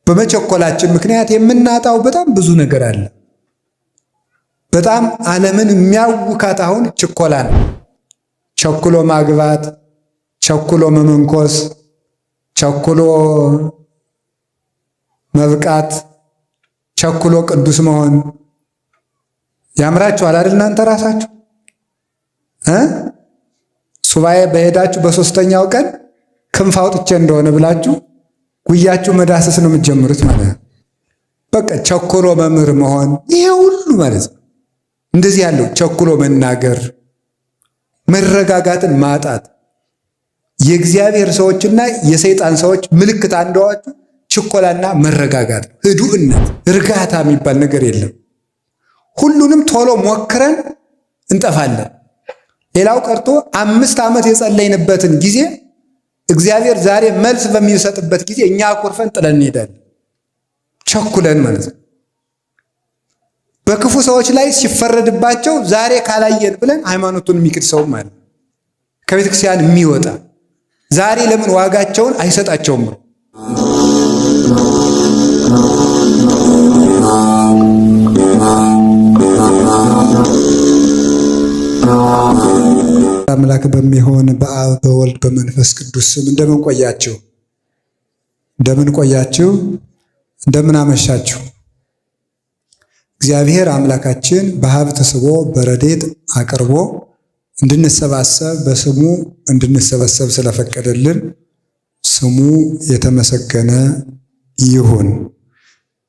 በመቸኮላችን ምክንያት የምናጣው በጣም ብዙ ነገር አለ። በጣም ዓለምን የሚያውካት አሁን ችኮላ ነው። ቸኩሎ ማግባት፣ ቸኩሎ መመንኮስ፣ ቸኩሎ መብቃት፣ ቸኩሎ ቅዱስ መሆን ያምራችኋል አይደል? እናንተ ራሳችሁ ሱባኤ በሄዳችሁ በሶስተኛው ቀን ክንፍ አውጥቼ እንደሆነ ብላችሁ ጉያችሁ መዳሰስ ነው የምትጀምሩት ማለት ነው። በቃ ቸኩሎ መምህር መሆን ይሄ ሁሉ ማለት ነው። እንደዚህ ያለው ቸኩሎ መናገር፣ መረጋጋትን ማጣት የእግዚአብሔር ሰዎችና የሰይጣን ሰዎች ምልክት አንደዋችሁ ችኮላና መረጋጋት፣ ህዱእነት፣ እርጋታ የሚባል ነገር የለም። ሁሉንም ቶሎ ሞክረን እንጠፋለን። ሌላው ቀርቶ 5 ዓመት የጸለይንበትን ጊዜ እግዚአብሔር ዛሬ መልስ በሚሰጥበት ጊዜ እኛ አኩርፈን ጥለን እንሄዳለን። ቸኩለን ማለት ነው። በክፉ ሰዎች ላይ ሲፈረድባቸው ዛሬ ካላየን ብለን ሃይማኖቱን የሚክድ ሰው ማለት ከቤተ ክርስቲያን የሚወጣ ዛሬ ለምን ዋጋቸውን አይሰጣቸውም? አምላክ በሚሆን በአብ በወልድ በመንፈስ ቅዱስ ስም እንደምን ቆያችሁ? እንደምን አመሻችሁ? እግዚአብሔር አምላካችን በሀብት ስቦ በረድኤት አቅርቦ እንድንሰባሰብ በስሙ እንድንሰበሰብ ስለፈቀደልን ስሙ የተመሰገነ ይሁን።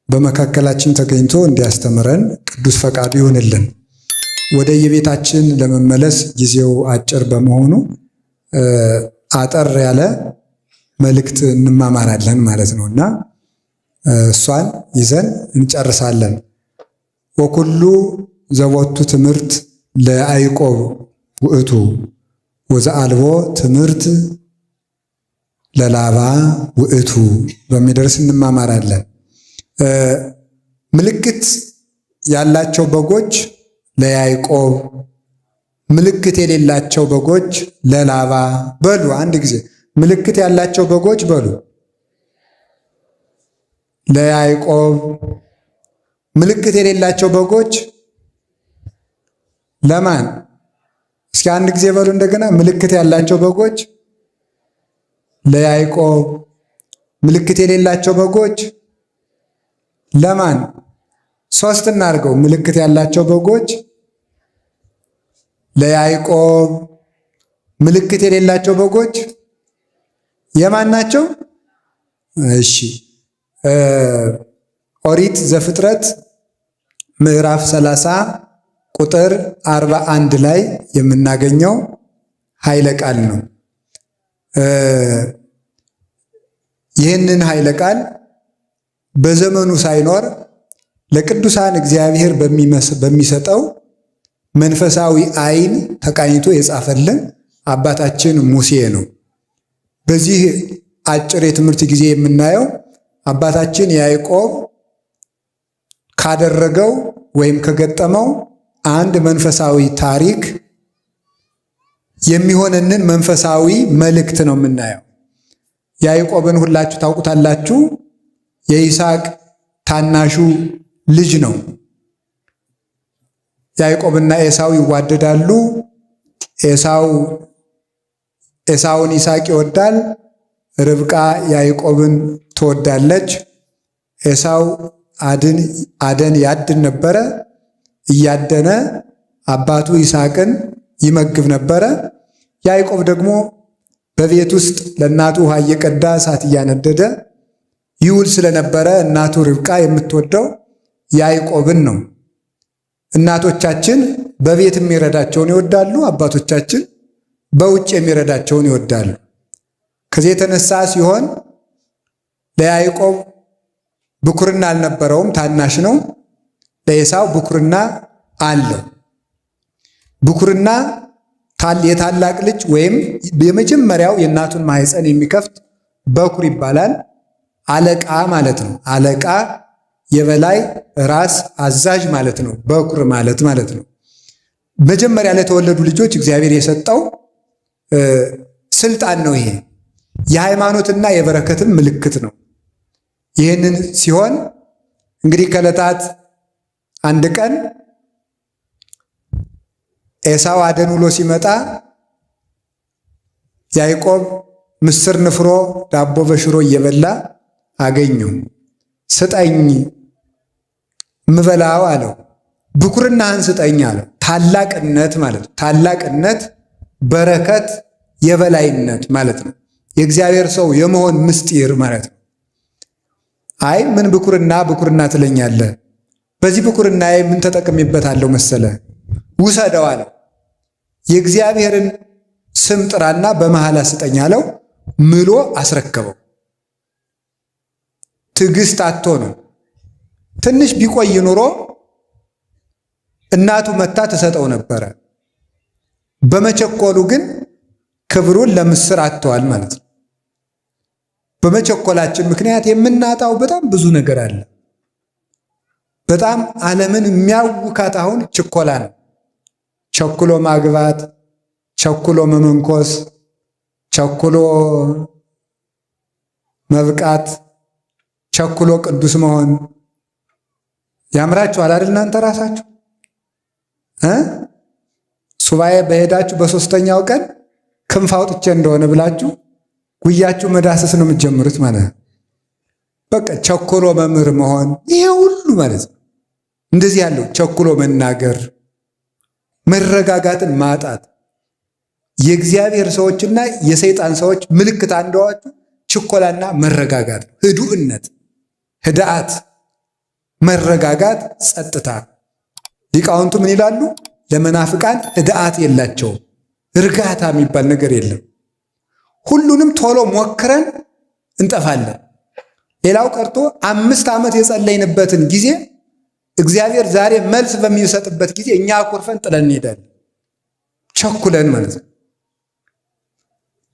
በመካከላችን ተገኝቶ እንዲያስተምረን ቅዱስ ፈቃዱ ይሁንልን። ወደ የቤታችን ለመመለስ ጊዜው አጭር በመሆኑ አጠር ያለ መልእክት እንማማራለን ማለት ነውና እሷን ይዘን እንጨርሳለን። ወኩሉ ዘቦቱ ትምህርት ለያዕቆብ ውእቱ ወዘአልቦ ትምህርት ለላባ ውእቱ በሚደርስ እንማማራለን። ምልክት ያላቸው በጎች ለያዕቆብ፣ ምልክት የሌላቸው በጎች ለላባ በሉ። አንድ ጊዜ ምልክት ያላቸው በጎች በሉ። ለያዕቆብ፣ ምልክት የሌላቸው በጎች ለማን? እስኪ አንድ ጊዜ በሉ እንደገና። ምልክት ያላቸው በጎች ለያዕቆብ፣ ምልክት የሌላቸው በጎች ለማን? 3 እናድርገው። ምልክት ያላቸው በጎች ለያዕቆብ፣ ምልክት የሌላቸው በጎች የማን ናቸው? እሺ ኦሪት ዘፍጥረት ምዕራፍ 30 ቁጥር 41 ላይ የምናገኘው ኃይለ ቃል ነው። ይህንን ኃይለ ቃል በዘመኑ ሳይኖር ለቅዱሳን እግዚአብሔር በሚሰጠው መንፈሳዊ ዓይን ተቃኝቶ የጻፈልን አባታችን ሙሴ ነው። በዚህ አጭር የትምህርት ጊዜ የምናየው አባታችን ያዕቆብ ካደረገው ወይም ከገጠመው አንድ መንፈሳዊ ታሪክ የሚሆነንን መንፈሳዊ መልእክት ነው የምናየው። ያዕቆብን ሁላችሁ ታውቁታላችሁ። የይስሐቅ ታናሹ ልጅ ነው። ያዕቆብና ኤሳው ይዋደዳሉ። ኤሳውን ይስሐቅ ይወዳል። ርብቃ ያዕቆብን ትወዳለች። ኤሳው አደን ያድን ነበረ። እያደነ አባቱ ይስሐቅን ይመግብ ነበረ። ያዕቆብ ደግሞ በቤት ውስጥ ለእናቱ ውሃ እየቀዳ እሳት እያነደደ ይውል ስለነበረ እናቱ ርብቃ የምትወደው ያዕቆብን ነው። እናቶቻችን በቤት የሚረዳቸውን ይወዳሉ። አባቶቻችን በውጭ የሚረዳቸውን ይወዳሉ። ከዚህ የተነሳ ሲሆን ለያዕቆብ ብኩርና አልነበረውም፣ ታናሽ ነው። ለኤሳው ብኩርና አለው። ብኩርና የታላቅ ልጅ ወይም የመጀመሪያው የእናቱን ማህፀን የሚከፍት በኩር ይባላል። አለቃ ማለት ነው። አለቃ የበላይ ራስ አዛዥ ማለት ነው። በኩር ማለት ነው። መጀመሪያ ለተወለዱ ልጆች እግዚአብሔር የሰጠው ስልጣን ነው። ይሄ የሃይማኖትና የበረከትም ምልክት ነው። ይህንን ሲሆን እንግዲህ ከዕለታት አንድ ቀን ኤሳው አደን ውሎ ሲመጣ ያዕቆብ ምስር ንፍሮ ዳቦ በሽሮ እየበላ አገኘው። ስጠኝ ምበላው አለው። ብኩርናህን ስጠኝ አለው። ታላቅነት ማለት ነው። ታላቅነት፣ በረከት፣ የበላይነት ማለት ነው። የእግዚአብሔር ሰው የመሆን ምስጢር ማለት ነው። አይ ምን ብኩርና ትለኛለህ? በዚህ ብኩርናዬ ምን ተጠቅሜበታለሁ መሰለ? ውሰደው አለው። የእግዚአብሔርን ስም ጥራና በመሐላ ስጠኝ አለው። ምሎ አስረከበው። ትዕግስት አጥቶ ነው። ትንሽ ቢቆይ ኑሮ እናቱ መታ ትሰጠው ነበረ። በመቸኮሉ ግን ክብሩን ለምስር አጥተዋል ማለት ነው። በመቸኮላችን ምክንያት የምናጣው በጣም ብዙ ነገር አለ። በጣም ዓለምን የሚያውካት አሁን ችኮላ ነው። ቸኩሎ ማግባት፣ ቸኩሎ መመንኮስ፣ ቸኩሎ መብቃት፣ ቸኩሎ ቅዱስ መሆን ያምራችኋል አይደል? እናንተ ራሳችሁ ሱባኤ በሄዳችሁ በሶስተኛው ቀን ክንፍ አውጥቼ እንደሆነ ብላችሁ ጉያችሁ መዳሰስ ነው የምትጀምሩት ማለት ነው። በቃ ቸኩሎ መምህር መሆን ይሄ ሁሉ ማለት ነው። እንደዚህ ያለው ቸኩሎ መናገር፣ መረጋጋትን ማጣት የእግዚአብሔር ሰዎችና የሰይጣን ሰዎች ምልክት አንደዋቹ ችኮላና መረጋጋት፣ ህዱእነት፣ ህድአት፣ መረጋጋት፣ ጸጥታ። ሊቃውንቱ ምን ይላሉ? ለመናፍቃን ህድአት የላቸውም። እርጋታ የሚባል ነገር የለም። ሁሉንም ቶሎ ሞክረን እንጠፋለን። ሌላው ቀርቶ 5 ዓመት የጸለይንበትን ጊዜ እግዚአብሔር ዛሬ መልስ በሚሰጥበት ጊዜ እኛ አኩርፈን ጥለን እንሄዳለን። ቸኩለን ማለት ነው።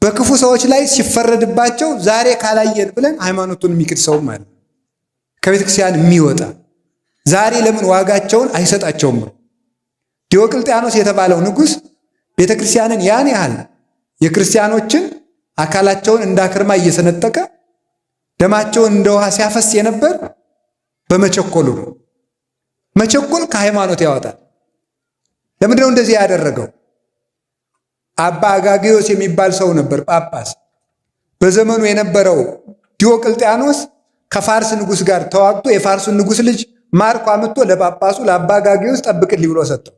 በክፉ ሰዎች ላይ ሲፈረድባቸው ዛሬ ካላየን ብለን ሃይማኖቱን የሚክድ ሰውም አለ። ከቤተክርስቲያን የሚወጣ ዛሬ ለምን ዋጋቸውን አይሰጣቸውም? ዲዮቅልጥያኖስ የተባለው ንጉሥ ቤተክርስቲያንን ያን ያህል የክርስቲያኖችን አካላቸውን እንዳክርማ እየሰነጠቀ ደማቸውን እንደ ውሃ ሲያፈስ የነበር በመቸኮሉ ነው። መቸኮል ከሃይማኖት ያወጣል። ለምንድነው እንደዚህ ያደረገው? አባ አጋጊዮስ የሚባል ሰው ነበር፣ ጳጳስ። በዘመኑ የነበረው ዲዮቅልጥያኖስ ከፋርስ ንጉሥ ጋር ተዋግቶ የፋርሱን ንጉሥ ልጅ ማርኮ አምጥቶ ለጳጳሱ ለአባ አጋጊዮስ ጠብቅልኝ ብሎ ሰጠው።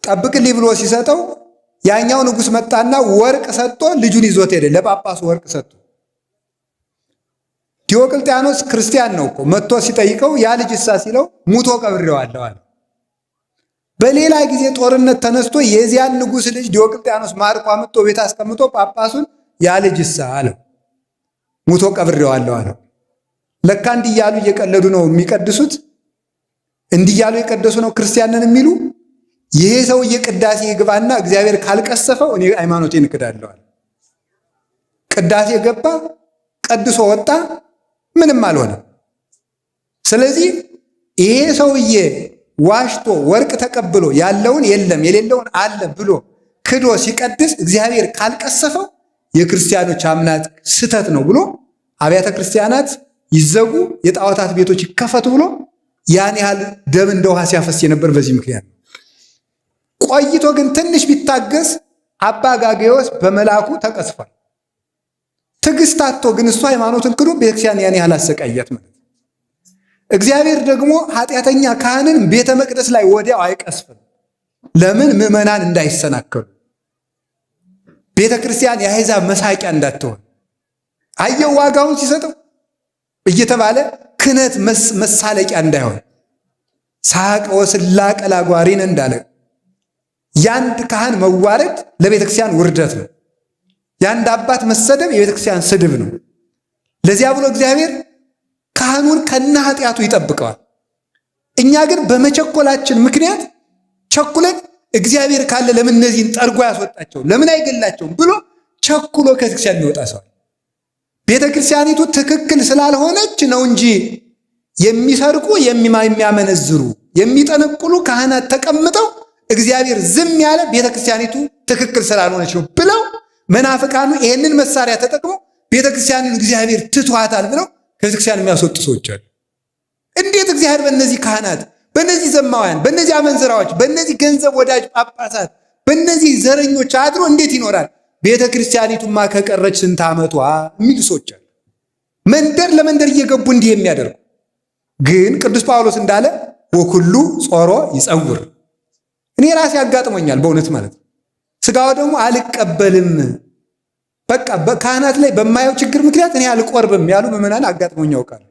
ጠብቅልኝ ብሎ ሲሰጠው ያኛው ንጉሥ መጣና ወርቅ ሰጥቶ ልጁን ይዞት ሄደ። ለጳጳሱ ወርቅ ሰጥቶ ዲዮቅልጥያኖስ ክርስቲያን ነው እኮ መጥቶ ሲጠይቀው ያ ልጅ እሳ ሲለው ሙቶ ቀብሬዋለሁ አለ። በሌላ ጊዜ ጦርነት ተነስቶ የዚያን ንጉሥ ልጅ ዲዮቅልጥያኖስ ማርኮ አምጥቶ ቤት አስቀምጦ ጳጳሱን ያ ልጅ እሳ አለው ሙቶ ቀብሬዋለሁ አለው። ለካ እንዲያሉ እየቀለዱ ነው የሚቀድሱት። እንዲያሉ የቀደሱ ነው ክርስቲያንን የሚሉ። ይሄ ሰውዬ ቅዳሴ ይግባና እግዚአብሔር ካልቀሰፈው እኔ ሃይማኖቴን እክዳለሁ አለ። ቅዳሴ ገባ፣ ቀድሶ ወጣ፣ ምንም አልሆነም። ስለዚህ ይሄ ሰውዬ ዋሽቶ ወርቅ ተቀብሎ ያለውን የለም የሌለውን አለ ብሎ ክዶ ሲቀድስ እግዚአብሔር ካልቀሰፈው የክርስቲያኖች አምላክ ስተት ነው ብሎ አብያተ ክርስቲያናት ይዘጉ፣ የጣዖታት ቤቶች ይከፈቱ ብሎ ያን ያህል ደም እንደ ውሃ ሲያፈስ የነበር በዚህ ምክንያት ነው። ቆይቶ ግን ትንሽ ቢታገስ አባ አጋጊዮስ በመልአኩ ተቀስፏል። ትዕግስት አጥቶ ግን እሱ ሃይማኖትን ክዶ ቤተክርስቲያን ያን ያህል አሰቃያት ማለት። እግዚአብሔር ደግሞ ኃጢአተኛ ካህንን ቤተ መቅደስ ላይ ወዲያው አይቀስፍም። ለምን? ምዕመናን እንዳይሰናከሉ፣ ቤተ ክርስቲያን የአሕዛብ መሳቂያ እንዳትሆን። አየው ዋጋውን ሲሰጠው እየተባለ ክህነት መሳለቂያ እንዳይሆን። ሳቅ ወስላቀ ላጓሪን እንዳለ ያንድ ካህን መዋረድ ለቤተ ክርስቲያን ውርደት ነው። ያንድ አባት መሰደብ የቤተ ክርስቲያን ስድብ ነው። ለዚያ ብሎ እግዚአብሔር ካህኑን ከነ ኃጢአቱ ይጠብቀዋል። እኛ ግን በመቸኮላችን ምክንያት ቸኩለን እግዚአብሔር ካለ ለምን እነዚህን ጠርጎ ያስወጣቸው ለምን አይገላቸውም ብሎ ቸኩሎ ከቤተክርስቲያን የሚወጣ ሰው። ቤተክርስቲያኒቱ ትክክል ስላልሆነች ነው እንጂ የሚሰርቁ የሚያመነዝሩ የሚጠነቁሉ ካህናት ተቀምጠው እግዚአብሔር ዝም ያለ ቤተክርስቲያኒቱ ትክክል ስላልሆነች ነው ብለው መናፍቃኑ ይህንን መሳሪያ ተጠቅመው ቤተክርስቲያንን እግዚአብሔር ትቷታል ብለው ከቤተክርስቲያን የሚያስወጡ ሰዎች አሉ። እንዴት እግዚአብሔር በእነዚህ ካህናት፣ በእነዚህ ዘማውያን፣ በእነዚህ አመንዝራዎች፣ በእነዚህ ገንዘብ ወዳጅ ጳጳሳት፣ በእነዚህ ዘረኞች አድሮ እንዴት ይኖራል? ቤተክርስቲያኒቱማ ከቀረች ስንት ዓመቷ የሚሉ ሰዎች አሉ። መንደር ለመንደር እየገቡ እንዲህ የሚያደርጉ ግን ቅዱስ ጳውሎስ እንዳለ ወኩሉ ጾሮ ይጸውር። እኔ ራሴ ያጋጥሞኛል በእውነት ማለት ነው። ስጋው ደግሞ አልቀበልም በቃ በካህናት ላይ በማየው ችግር ምክንያት እኔ አልቆርብም ያሉ ምዕመናን አጋጥሞኝ ያውቃል።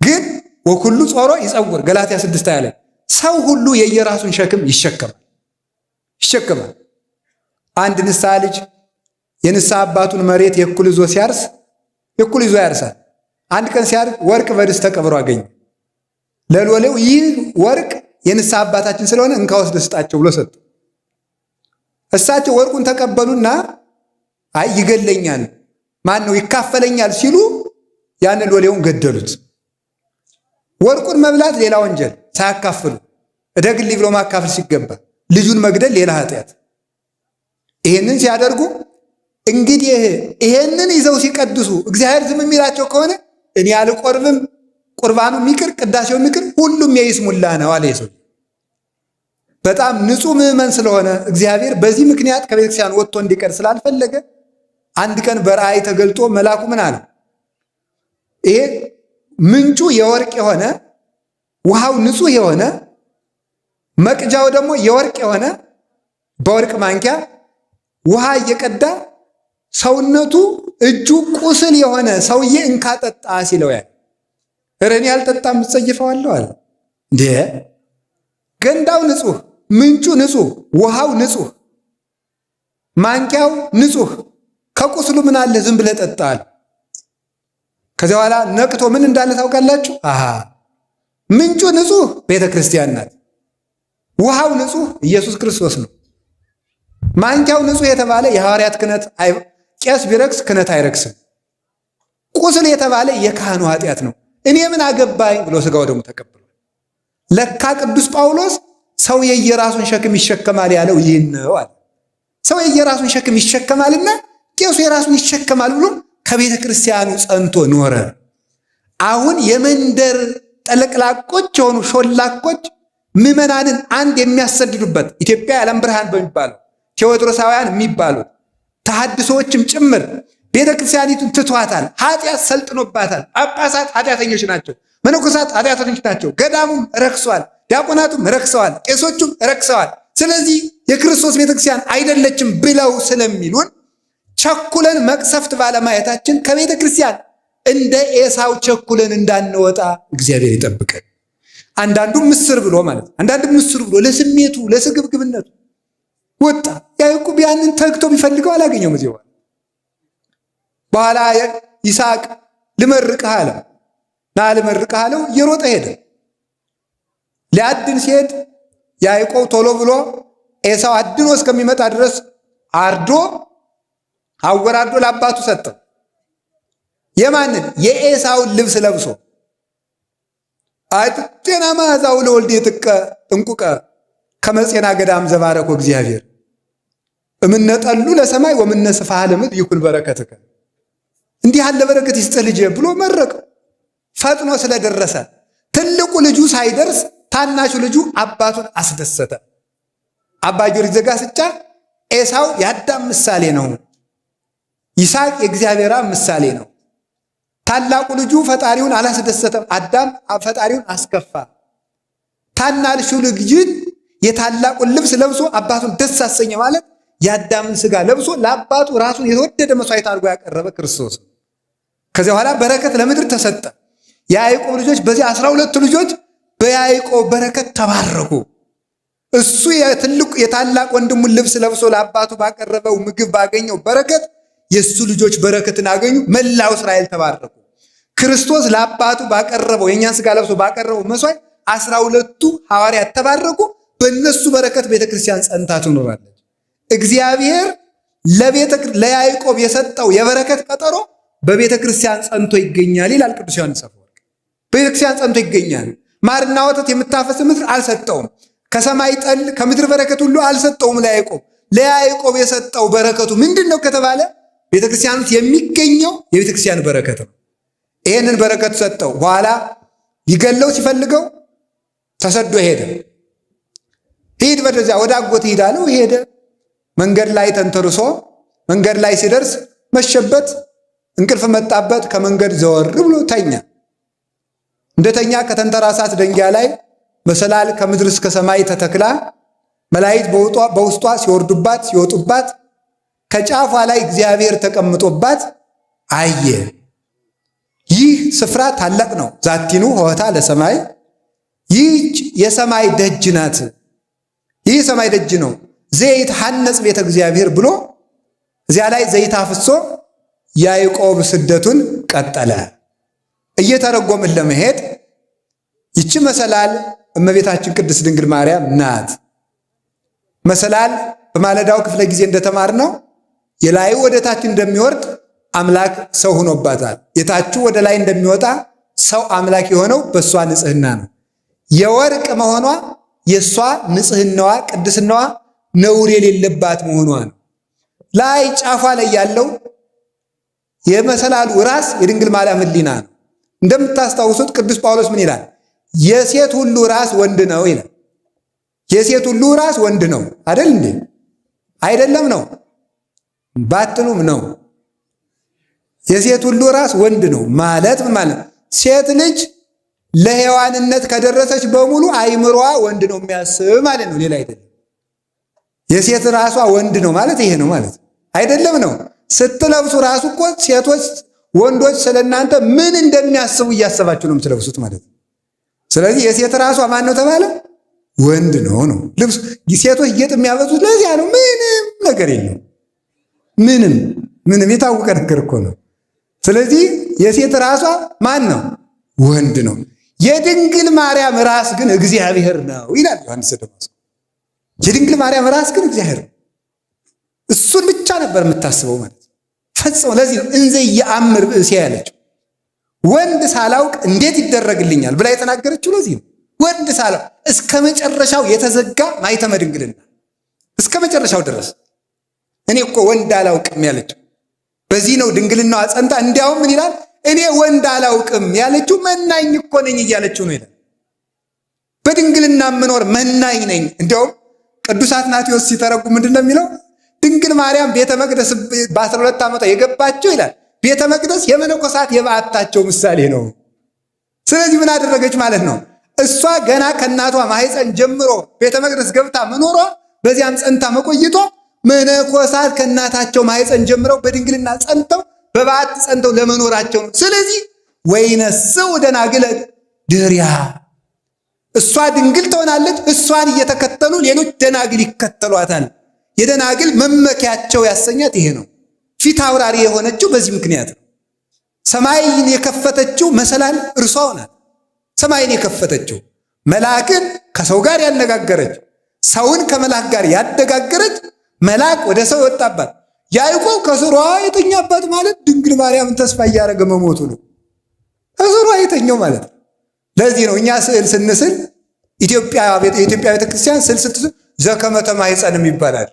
ግን ወኩሉ ጾሮ ይጸውር ገላትያ 6 ያለ ሰው ሁሉ የየራሱን ሸክም ይሸከማል። አንድ ንስሐ ልጅ የንስሐ አባቱን መሬት የእኩል ይዞ ሲያርስ የእኩል ይዞ ያርሳል። አንድ ቀን ሲያርስ ወርቅ በድስት ተቀብሮ አገኘ። ለሎሌው ይህ ወርቅ የንስሐ አባታችን ስለሆነ እንካ ወስደህ ስጣቸው ብሎ ሰጡ። እሳቸው ወርቁን ተቀበሉና አይ ይገለኛል፣ ማን ነው ይካፈለኛል ሲሉ ያንን ሎሌውን ገደሉት። ወርቁን መብላት ሌላ ወንጀል ሳያካፍሉ እደግልኝ ብሎ ማካፈል ሲገባ ልጁን መግደል ሌላ ኃጢአት። ይሄንን ሲያደርጉ እንግዲህ ይሄንን ይዘው ሲቀድሱ እግዚአብሔር ዝም የሚላቸው ከሆነ እኔ አልቆርብም፣ ቁርባኑ የሚቅር ቅዳሴው የሚቅር ሁሉም የይስሙላ ነው አለ ሰው። በጣም ንጹህ ምዕመን ስለሆነ እግዚአብሔር በዚህ ምክንያት ከቤተክርስቲያን ወጥቶ እንዲቀር ስላልፈለገ አንድ ቀን በራእይ ተገልጦ መልአኩ ምን አለ? ይሄ ምንጩ የወርቅ የሆነ ውሃው ንጹህ የሆነ መቅጃው ደግሞ የወርቅ የሆነ በወርቅ ማንኪያ ውሃ እየቀዳ ሰውነቱ እጁ ቁስል የሆነ ሰውዬ እንካ ጠጣ ሲለው ያ እኔ አልጠጣም እጸይፈዋለሁ አለ። እንዴ ገንዳው ንጹህ፣ ምንጩ ንጹህ፣ ውሃው ንጹህ፣ ማንኪያው ንጹህ፣ ከቁስሉ ምን አለ ዝም ብለህ ጠጣ አለ። ከዚያ በኋላ ነቅቶ ምን እንዳለ ታውቃላችሁ? ምንጩ ንጹህ ቤተ ክርስቲያን ናት። ውሃው ንጹህ ኢየሱስ ክርስቶስ ነው። ማንኪያው ንጹህ የተባለ የሐዋርያት ክህነት ቄስ ቢረክስ ክህነት አይረክስም። ቁስል የተባለ የካህኑ ኃጢአት ነው። እኔ ምን አገባኝ ብሎ ስጋው ደግሞ ተቀብሏል። ለካ ቅዱስ ጳውሎስ ሰው የየራሱን ሸክም ይሸከማል ያለው ይህን ነው አለ። ሰው የየራሱን ሸክም ይሸከማልና ቄሱ የራሱን ይሸከማል ብሎ ከቤተ ክርስቲያኑ ጸንቶ ኖረ። አሁን የመንደር ጠለቅላቆች የሆኑ ሾላቆች ምዕመናንን አንድ የሚያሰድዱበት ኢትዮጵያ የዓለም ብርሃን በሚባለው ቴዎድሮሳውያን የሚባሉት ተሐድሶዎችም ጭምር ቤተ ክርስቲያኒቱን ትቷታል። ኃጢአት ሰልጥኖባታል። ጳጳሳት ኃጢአተኞች ናቸው። መነኮሳት ኃጢአተኞች ናቸው። ገዳሙም ረክሷል። ዲያቆናቱም ረክሰዋል። ቄሶቹም ረክሰዋል። ስለዚህ የክርስቶስ ቤተክርስቲያን አይደለችም ብለው ስለሚሉን ቸኩለን መቅሰፍት ባለማየታችን ከቤተ ክርስቲያን እንደ ኤሳው ቸኩለን እንዳንወጣ እግዚአብሔር ይጠብቀን። አንዳንዱ ምስር ብሎ ማለት አንዳንዱ ምስር ብሎ ለስሜቱ ለስግብግብነቱ ወጣ። ያዕቆብ ያንን ተግቶ ቢፈልገው አላገኘውም። እዚህ በኋላ ይስሐቅ ልመርቅህ አለ። ና ልመርቅህ አለው። እየሮጠ ሄደ። ሊያድን ሲሄድ ያዕቆብ ቶሎ ብሎ ኤሳው አድኖ እስከሚመጣ ድረስ አርዶ አወራዶ ለአባቱ ሰጠው። የማንን? የኤሳውን ልብስ ለብሶ አጥቴና ማዛው ለወልድ የጥቀ እንቁቀ ከመጼና ገዳም ዘባረኮ እግዚአብሔር እምነጠሉ ለሰማይ ወምነ ስፋሃ ለምድር ይኩን በረከትከ። እንዲህ ያለ በረከት ይስጥህ ልጄ ብሎ መረቀው። ፈጥኖ ስለደረሰ ትልቁ ልጁ ሳይደርስ ታናሹ ልጁ አባቱን አስደሰተ። አባ ጊዮርጊስ ዘጋስጫ ኤሳው የአዳም ምሳሌ ነው፣ ይስሐቅ የእግዚአብሔር ምሳሌ ነው። ታላቁ ልጁ ፈጣሪውን አላስደሰተም፣ አዳም ፈጣሪውን አስከፋ። ታናሹ ልጅ የታላቁን ልብስ ለብሶ አባቱን ደስ አሰኘ ማለት የአዳምን ስጋ ለብሶ ለአባቱ ራሱን የተወደደ መስዋዕት አድርጎ ያቀረበ ክርስቶስ። ከዚያ በኋላ በረከት ለምድር ተሰጠ። የያዕቆብ ልጆች በዚህ 12 ልጆች በያዕቆብ በረከት ተባረኩ። እሱ የታላቅ ወንድሙን ልብስ ለብሶ ለአባቱ ባቀረበው ምግብ ባገኘው በረከት የሱ ልጆች በረከትን አገኙ። መላው እስራኤል ተባረኩ። ክርስቶስ ለአባቱ ባቀረበው የኛን ስጋ ለብሶ ባቀረበው መስዋዕት 12ቱ ሐዋርያት ተባረኩ። በእነሱ በረከት ቤተክርስቲያን ጸንታ ትኖራለች። እግዚአብሔር ለያዕቆብ የሰጠው የበረከት ቀጠሮ በቤተክርስቲያን ጸንቶ ይገኛል ይላል ቅዱስ ዮሐንስ አፈወርቅ። በቤተክርስቲያን ጸንቶ ይገኛል። ማርና ወተት የምታፈስ ምድር አልሰጠውም። ከሰማይ ጠል ከምድር በረከት ሁሉ አልሰጠውም ለያዕቆብ። ለያዕቆብ የሰጠው በረከቱ ምንድን ነው ከተባለ ቤተክርስቲያን ውስጥ የሚገኘው የቤተክርስቲያን በረከት ነው። ይሄንን በረከት ሰጠው። በኋላ ሊገለው ሲፈልገው ተሰዶ ሄደ። ሂድ ወደዚያ ወደ አጎት ሂድ አለው። ሄደ። መንገድ ላይ ተንተርሶ መንገድ ላይ ሲደርስ መሸበት፣ እንቅልፍ መጣበት። ከመንገድ ዘወር ብሎ ተኛ። እንደተኛ ከተንተራሳት ደንጊያ ላይ መሰላል ከምድር እስከ ሰማይ ተተክላ መላእክት በውስጧ ሲወርዱባት ሲወጡባት ከጫፏ ላይ እግዚአብሔር ተቀምጦባት አየ። ይህ ስፍራ ታላቅ ነው። ዛቲኑ ሆታ ለሰማይ፣ ይህች የሰማይ ደጅ ናት። ይህ ሰማይ ደጅ ነው። ዘይት ሐነጽ ቤተ እግዚአብሔር ብሎ እዚያ ላይ ዘይት አፍሶ ያዕቆብ ስደቱን ቀጠለ። እየተረጎምን ለመሄድ ይቺ መሰላል እመቤታችን ቅድስት ድንግል ማርያም ናት። መሰላል በማለዳው ክፍለ ጊዜ እንደተማርነው የላዩ ወደ ታች እንደሚወርድ አምላክ ሰው ሆኖባታል። የታቹ ወደ ላይ እንደሚወጣ ሰው አምላክ የሆነው በእሷ ንጽህና ነው። የወርቅ መሆኗ የእሷ ንጽህናዋ ቅድስናዋ ነውር የሌለባት መሆኗ ነው። ላይ ጫፏ ላይ ያለው የመሰላሉ ራስ የድንግል ማርያም ሕሊና ነው። እንደምታስታውሱት ቅዱስ ጳውሎስ ምን ይላል? የሴት ሁሉ ራስ ወንድ ነው ይላል። የሴት ሁሉ ራስ ወንድ ነው አይደል እንዴ? አይደለም ነው ባትሉም ነው። የሴት ሁሉ ራስ ወንድ ነው ማለት ምን ማለት? ሴት ልጅ ለሔዋንነት ከደረሰች በሙሉ አይምሯ ወንድ ነው የሚያስብ ማለት ነው፣ ሌላ አይደለም። የሴት ራሷ ወንድ ነው ማለት ይሄ ነው ማለት አይደለም ነው። ስትለብሱ ራሱ እኮ ሴቶች ወንዶች ስለእናንተ ምን እንደሚያስቡ እያሰባችሁ ነው የምትለብሱት ማለት ነው። ስለዚህ የሴት ራሷ ማን ነው ተባለ? ወንድ ነው ነው። ልብስ ሴቶች ጌጥ የሚያበዙት ለዚያ ነው። ምንም ነገር የለው። ምንም የታወቀ ነገር እኮ ነው። ስለዚህ የሴት ራሷ ማን ነው? ወንድ ነው። የድንግል ማርያም ራስ ግን እግዚአብሔር ነው ይላል ዮሐንስ ደማስቆ። የድንግል ማርያም ራስ ግን እግዚአብሔር ነው። እሱን ብቻ ነበር የምታስበው ማለት ነው ፈጽሞ። ለዚህ ነው እንዘ የአምር ብእሴ ያለችው። ወንድ ሳላውቅ እንዴት ይደረግልኛል ብላ የተናገረችው ለዚህ ነው። ወንድ ሳላውቅ እስከ መጨረሻው የተዘጋ ማኅተመ ድንግልና እስከ መጨረሻው ድረስ እኔ እኮ ወንድ አላውቅም ያለችው በዚህ ነው። ድንግልናዋ ጸንታ እንዲያውም ምን ይላል? እኔ ወንድ አላውቅም ያለችው መናኝ እኮ ነኝ እያለችው ነው ይላል። በድንግልና የምኖር መናኝ ነኝ። እንዲያውም ቅዱስ አትናቴዎስ ሲተረጉ ምንድን ነው የሚለው? ድንግል ማርያም ቤተ መቅደስ በ12 ዓመቷ የገባቸው ይላል። ቤተ መቅደስ የመነኮሳት የበዓታቸው ምሳሌ ነው። ስለዚህ ምን አደረገች ማለት ነው? እሷ ገና ከእናቷ ማኅፀን ጀምሮ ቤተ መቅደስ ገብታ መኖሯ፣ በዚያም ጸንታ መቆይቷ መነኮሳት ከእናታቸው ማኅፀን ጀምረው በድንግልና ጸንተው በበዓት ጸንተው ለመኖራቸው ነው። ስለዚህ ወይነስው ደናግለ ድኅሪሃ፣ እሷ ድንግል ትሆናለች። እሷን እየተከተሉ ሌሎች ደናግል ይከተሏታል። የደናግል መመኪያቸው ያሰኛት ይሄ ነው። ፊት አውራሪ የሆነችው በዚህ ምክንያት ነው። ሰማይን የከፈተችው መሰላል እርሷ ናት። ሰማይን የከፈተችው መልአክን ከሰው ጋር ያነጋገረች፣ ሰውን ከመልአክ ጋር ያደጋገረች፣ መልአክ ወደ ሰው ወጣባት። ያዕቆብ ከስሯ የተኛባት ማለት ድንግል ማርያምን ተስፋ እያደረገ መሞቱ ነው። ከስሯ የተኛው ማለት ነው። ለዚህ ነው እኛ ስዕል ስንስል የኢትዮጵያ ቤተክርስቲያን ስዕል ስትስል ዘከመተ ማኅፀንም ይባላል።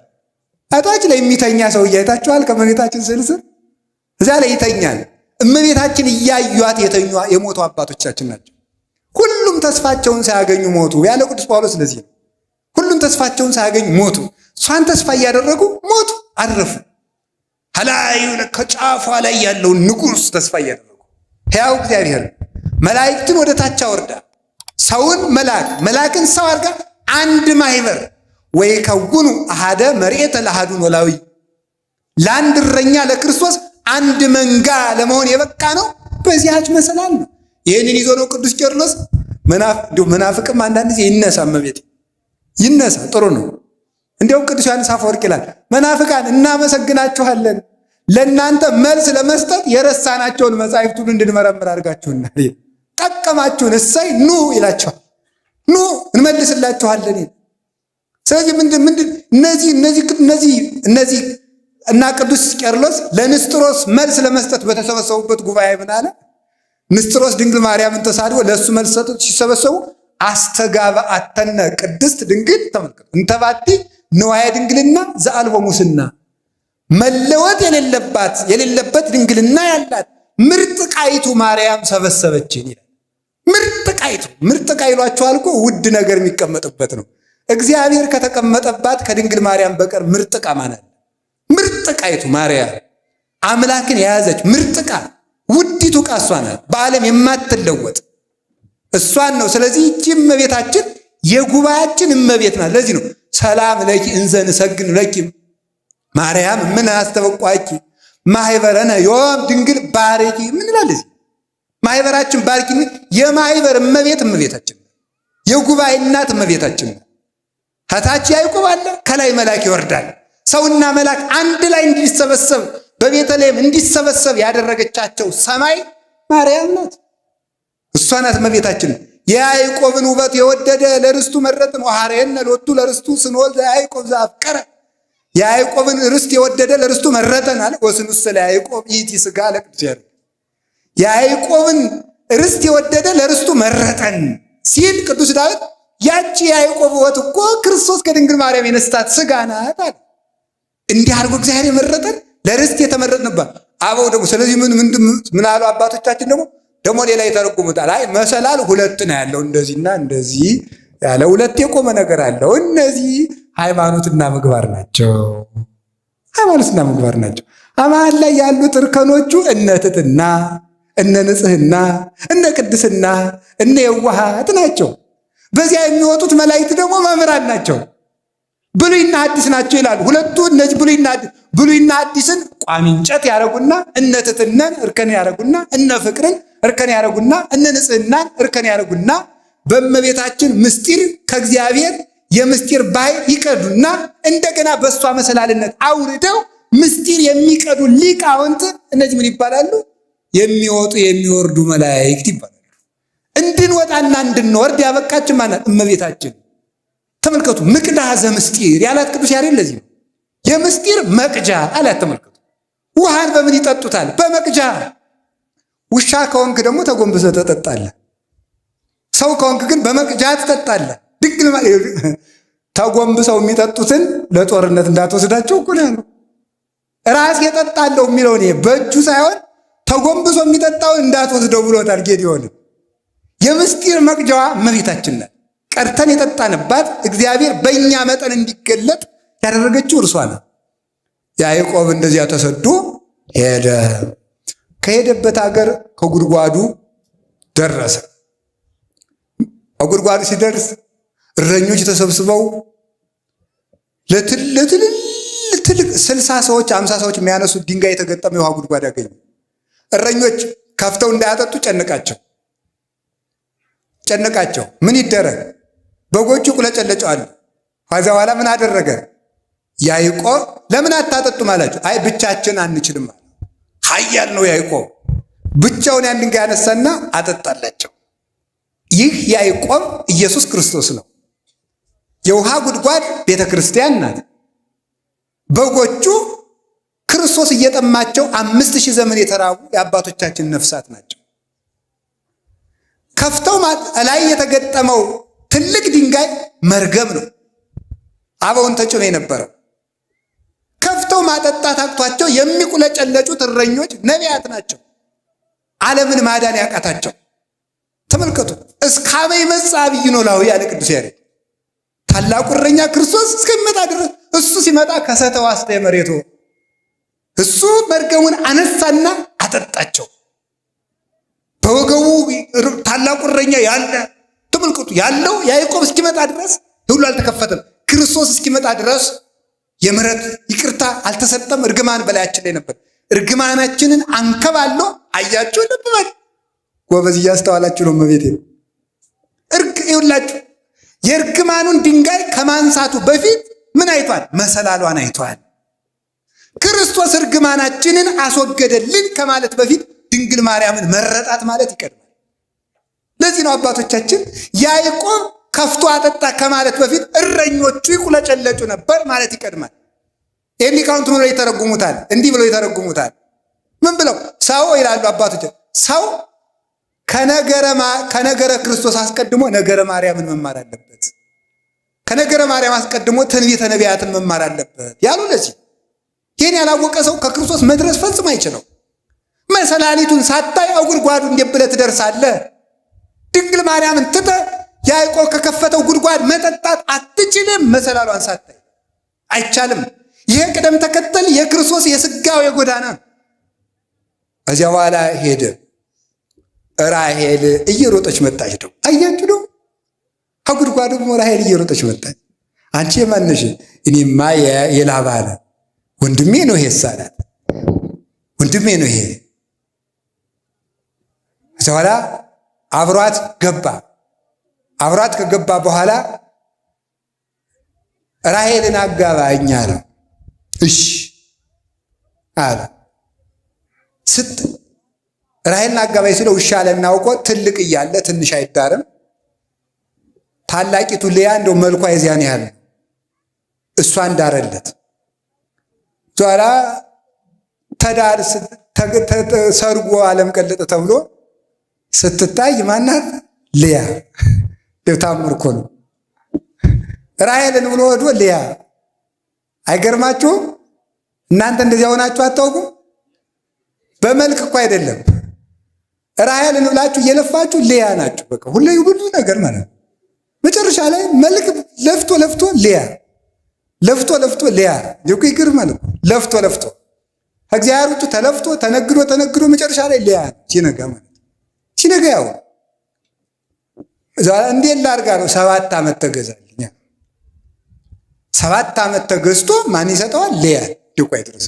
እታች ላይ የሚተኛ ሰው እያይታችኋል። ከእመቤታችን ስዕል ስር እዚያ ላይ ይተኛል። እመቤታችን እያዩት የተኙ የሞቱ አባቶቻችን ናቸው። ሁሉም ተስፋቸውን ሳያገኙ ሞቱ ያለ ቅዱስ ጳውሎስ። ለዚህ ነው ሁሉም ተስፋቸውን ሳያገኙ ሞቱ። እሷን ተስፋ እያደረጉ ሞቱ፣ አረፉ። ከላዩ ከጫፏ ላይ ያለውን ንጉሥ ተስፋ እያደረጉ ሕያው እግዚአብሔር መላእክትን ወደ ታች አወርዳ ሰውን መልአክን ሰው አድርጋ አንድ ማህበር ወይ ከውኑ አሃደ መርኤተ ለአሐዱ ኖላዊ፣ ለአንድ እረኛ ለክርስቶስ አንድ መንጋ ለመሆን የበቃ ነው በዚያች መሰላል ነው። ይህንን ይዞ ነው ቅዱስ ቄርሎስ መናፍቅም አንዳንድ ጊዜ ይነሳ፣ እመቤቴ ይነሳ፣ ጥሩ ነው። እንዲያውም ቅዱስ ዮሐንስ አፈወርቅ ይላል መናፍቃን እናመሰግናችኋለን፣ ለእናንተ መልስ ለመስጠት የረሳናቸውን መጻሕፍት ሁሉ እንድንመረምር አድርጋችሁና ጠቀማችሁን፣ እሰይ ኑ ይላችኋል። ኑ እንመልስላችኋለን። ስለዚህ ምንድን እነዚህ እና ቅዱስ ቄርሎስ ለንስጥሮስ መልስ ለመስጠት በተሰበሰቡበት ጉባኤ ምን አለ? ንስጥሮስ ድንግል ማርያምን ተሳድቦ ለእሱ መልስ ሰጡት። ሲሰበሰቡ አስተጋብአተነ ቅድስት ድንግል ተመልከቱ እንተባቲ ንዋየ ድንግልና ዘአልቦ ሙስና፣ መለወጥ የሌለበት ድንግልና ያላት ምርጥ ቃይቱ ማርያም ሰበሰበችን ይላል። ምርጥ ቃ ይሏችኋል እኮ ውድ ነገር የሚቀመጥበት ነው። እግዚአብሔር ከተቀመጠባት ከድንግል ማርያም በቀር ምርጥ ቃ ማለት ምርጥ ቃይቱ ማርያም አምላክን የያዘች ምርጥ ቃ ውዲቱ ቃ እሷ ናት። በዓለም የማትለወጥ እሷን ነው። ስለዚህ ይህች እመቤታችን የጉባኤያችን እመቤት ናት። ለዚህ ነው ሰላም ለኪ እንዘ ንሰግድ ለኪ ማርያም ምን አስተበቋቂ ማህበረነ ዮም ድንግል ባረኪ ምን ይላል? ማህበራችን ባርኪ። የማህበር እመቤታችን የጉባኤ እናት እመቤታችን። ከታች ያዕቆብ አለ፣ ከላይ መልአክ ይወርዳል። ሰውና መልአክ አንድ ላይ እንዲሰበሰብ በቤተልሔም እንዲሰበሰብ ያደረገቻቸው ሰማይ ማርያም ናት። እሷ ናት እመቤታችን። የያዕቆብን ውበት የወደደ ለርስቱ መረጥን ወሐረየነ ሎቱ ለርስቱ ስንወልድ ያዕቆብ ዘአፍቀረ። የያዕቆብን ርስት የወደደ ለርስቱ መረጠን አለ። ወስኑስ ለያዕቆብ ይእቲ ሥጋ ለቅዱስ ያሬድ። የያዕቆብን ርስት የወደደ ለርስቱ መረጠን ሲል ቅዱስ ዳዊት ያቺ የያዕቆብ ውበት እኮ ክርስቶስ ከድንግል ማርያም የነስታት ሥጋ ናት አለ። እንዲህ አድርጎ እግዚአብሔር የመረጠን ለርስት የተመረጥንባት አበው ደግሞ። ስለዚህ ምን አሉ አባቶቻችን ደግሞ ሌላ ይተረጉሙታል። አይ መሰላል ሁለት ነው ያለው፣ እንደዚህና እንደዚህ ያለ ሁለት የቆመ ነገር አለው። እነዚህ ሃይማኖትና ምግባር ናቸው። አማን ላይ ያሉት እርከኖቹ እነ ትሕትና፣ እነ ንጽሕና፣ እነ ቅድስና፣ እነ የዋሃት ናቸው። በዚያ የሚወጡት መላእክት ደግሞ መምህራን ናቸው። ብሉይና አዲስ ናቸው ይላሉ ሁለቱ። እነዚህ ብሉይና አዲስን ቋሚ እንጨት ያረጉና እነ ትሕትናን እርከን ያረጉና እነ ፍቅርን እርከን ያረጉና እነ ንጽሕናን እርከን ያረጉና በእመቤታችን ምስጢር ከእግዚአብሔር የምስጢር ባሕር ይቀዱና እንደገና በእሷ መሰላልነት አውርደው ምስጢር የሚቀዱ ሊቃውንት እነዚህ ምን ይባላሉ? የሚወጡ የሚወርዱ መላእክት ይባላሉ። እንድንወጣና እንድንወርድ ያበቃችን ማናት? እመቤታችን። ተመልከቱ፣ ምቅዳህ ዘምስጢር ያላት ቅዱስ ያሬድ ለዚህ ነው። የምስጢር መቅጃ አላት። ተመልከቱ፣ ውሃን በምን ይጠጡታል? በመቅጃ። ውሻ ከሆንክ ደግሞ ተጎንብሰህ ትጠጣለህ። ሰው ከሆንክ ግን በመቅጃ ትጠጣለህ። ድንግል ተጎንብሰው የሚጠጡትን ለጦርነት እንዳትወስዳቸው እኮ ነው። ራስ የጠጣለሁ የሚለውን በእጁ ሳይሆን ተጎንብሶ የሚጠጣውን እንዳትወስደው ብሎታል ጌዴዎን። የምስጢር መቅጃዋ እመቤታችን ናት። ቀርተን የጠጣንባት እግዚአብሔር በእኛ መጠን እንዲገለጥ ያደረገችው እርሷ ናት። ያዕቆብ እንደዚያ ተሰዶ ሄደ። ከሄደበት ሀገር ከጉድጓዱ ደረሰ። ከጉድጓዱ ሲደርስ እረኞች ተሰብስበው ለትልቅ 60 ሰዎች 50 ሰዎች የሚያነሱት ድንጋይ የተገጠመ የውሃ ጉድጓድ አገኙ። እረኞች ከፍተው እንዳያጠጡ ጨነቃቸው። ምን ይደረግ? በጎቹ ቁለጨለጫሉ። ከዛ በኋላ ምን አደረገ? ያዕቆብ ለምን አታጠጡም አላቸው። አይ ብቻችን አንችልም አለ። ኃያል ነው ያዕቆብ። ብቻውን ያን ድንጋይ ያነሳና አጠጣላቸው። ይህ ያዕቆብ ኢየሱስ ክርስቶስ ነው። የውሃ ጉድጓድ ቤተ ክርስቲያን ናት። በጎቹ ክርስቶስ እየጠማቸው 5000 ዘመን የተራቡ የአባቶቻችን ነፍሳት ናቸው። ከፍተው ላይ የተገጠመው ትልቅ ድንጋይ መርገም ነው። አበውን ተጭኖ የነበረው ከፍተው ማጠጣት አቅቷቸው የሚቁለጨለጩት እረኞች ነቢያት ናቸው። ዓለምን ማዳን ያቃታቸው ተመልከቱ። እስካበ ይመጽእ ዐቢይ ኖላዊ ያለ ቅዱስ ያሬድ። ታላቁ እረኛ ክርስቶስ እስከሚመጣ ድረስ እሱ ሲመጣ ከሰተው አስተየ መሬቶ እሱ መርገሙን አነሳና አጠጣቸው። በወገቡ ታላቁ እረኛ ያለ ተመልከቱ። ያለው ያዕቆብ እስኪመጣ ድረስ ሁሉ አልተከፈተም። ክርስቶስ እስኪመጣ ድረስ የምሕረት ይቅርታ አልተሰጠም። እርግማን በላያችን ላይ ነበር። እርግማናችንን አንከባሎ አያችሁ ልብበል ጎበዝ እያስተዋላችሁ ነው። መቤቴ ይኸውላችሁ የእርግማኑን ድንጋይ ከማንሳቱ በፊት ምን አይቷል? መሰላሏን አይቷል። ክርስቶስ እርግማናችንን አስወገደልን ከማለት በፊት ድንግል ማርያምን መረጣት ማለት ይቀድማል። ለዚህ ነው አባቶቻችን ያዕቆብ ከፍቶ አጠጣ ከማለት በፊት እረኞቹ ይቁለጨለጩ ነበር ማለት ይቀድማል። ይህን ሊቃውንት ብለው ይተረጉሙታል። እንዲህ ብለው ይተረጉሙታል። ምን ብለው? ሰው ይላሉ አባቶች፣ ሰው ከነገረ ክርስቶስ አስቀድሞ ነገረ ማርያምን መማር አለበት። ከነገረ ማርያም አስቀድሞ ትንቢተ ነቢያትን መማር አለበት ያሉ ለዚህ ይህን ያላወቀ ሰው ከክርስቶስ መድረስ ፈጽሞ አይችለው። መሰላሊቱን ሳታይ ጉድጓዱ እንዴት ብለህ ትደርሳለህ? ድንግል ማርያምን ትተህ ያዕቆብ ከከፈተው ጉድጓድ መጠጣት አትችልም። መሰላሏን ሳታይ አይቻልም። ይሄ ቅደም ተከተል የክርስቶስ የሥጋዌ ጎዳና ነው። ከዚያ በኋላ ሄደ። ራሔል እየሮጠች መጣች። ነው አያችሁ ነው ከጉድጓዱ ራሔል እየሮጠች መጣች። አንቺ የማን ነሽ? እኔማ የላባ ነኝ። ወንድሜ ነው ይሄ ሳላት ወንድሜ ነው ይሄ። ከዚያ በኋላ አብሯት ገባ። አብሯት ከገባ በኋላ ራሔልን አጋባኝ አለው። እሺ አለ። ራሔልን አጋባኝ ሲለው እሺ አለና አውቆ ትልቅ እያለ ትንሽ አይዳርም። ታላቂቱ ልያ እንደው መልኳ የዚያን ያህል እሷ እንዳረለት ዛራ ተዳር ሰርጎ ዓለም ቀለጠ ተብሎ ስትታይ ማናት? ልያ ደብታምር እኮ ነው። ራሔልን ብሎ ወዶ ልያ። አይገርማችሁም? እናንተ እንደዚያ ሆናችሁ አታውቁም? በመልክ እኮ አይደለም። ራሔልን ብላችሁ እየለፋችሁ ልያ ናችሁ። በቃ ሁሌ ብዙ ነገር ማለት ነው። መጨረሻ ላይ መልክ ለፍቶ ለፍቶ ልያ ለፍቶ ለፍቶ ልያ ይኩ ይገርማል። ለፍቶ ለፍቶ እግዚአብሔር ውጭ ተለፍቶ ተነግዶ ተነግዶ መጨረሻ ላይ ልያ ሲነጋ ማለት ሲነጋ ያው እንዴት ላድርጋ ነው? 7 ዓመት ተገዛልኝ። 7 ዓመት ተገዝቶ ማን ይሰጠዋል? ልያ ይኩ አይደረስ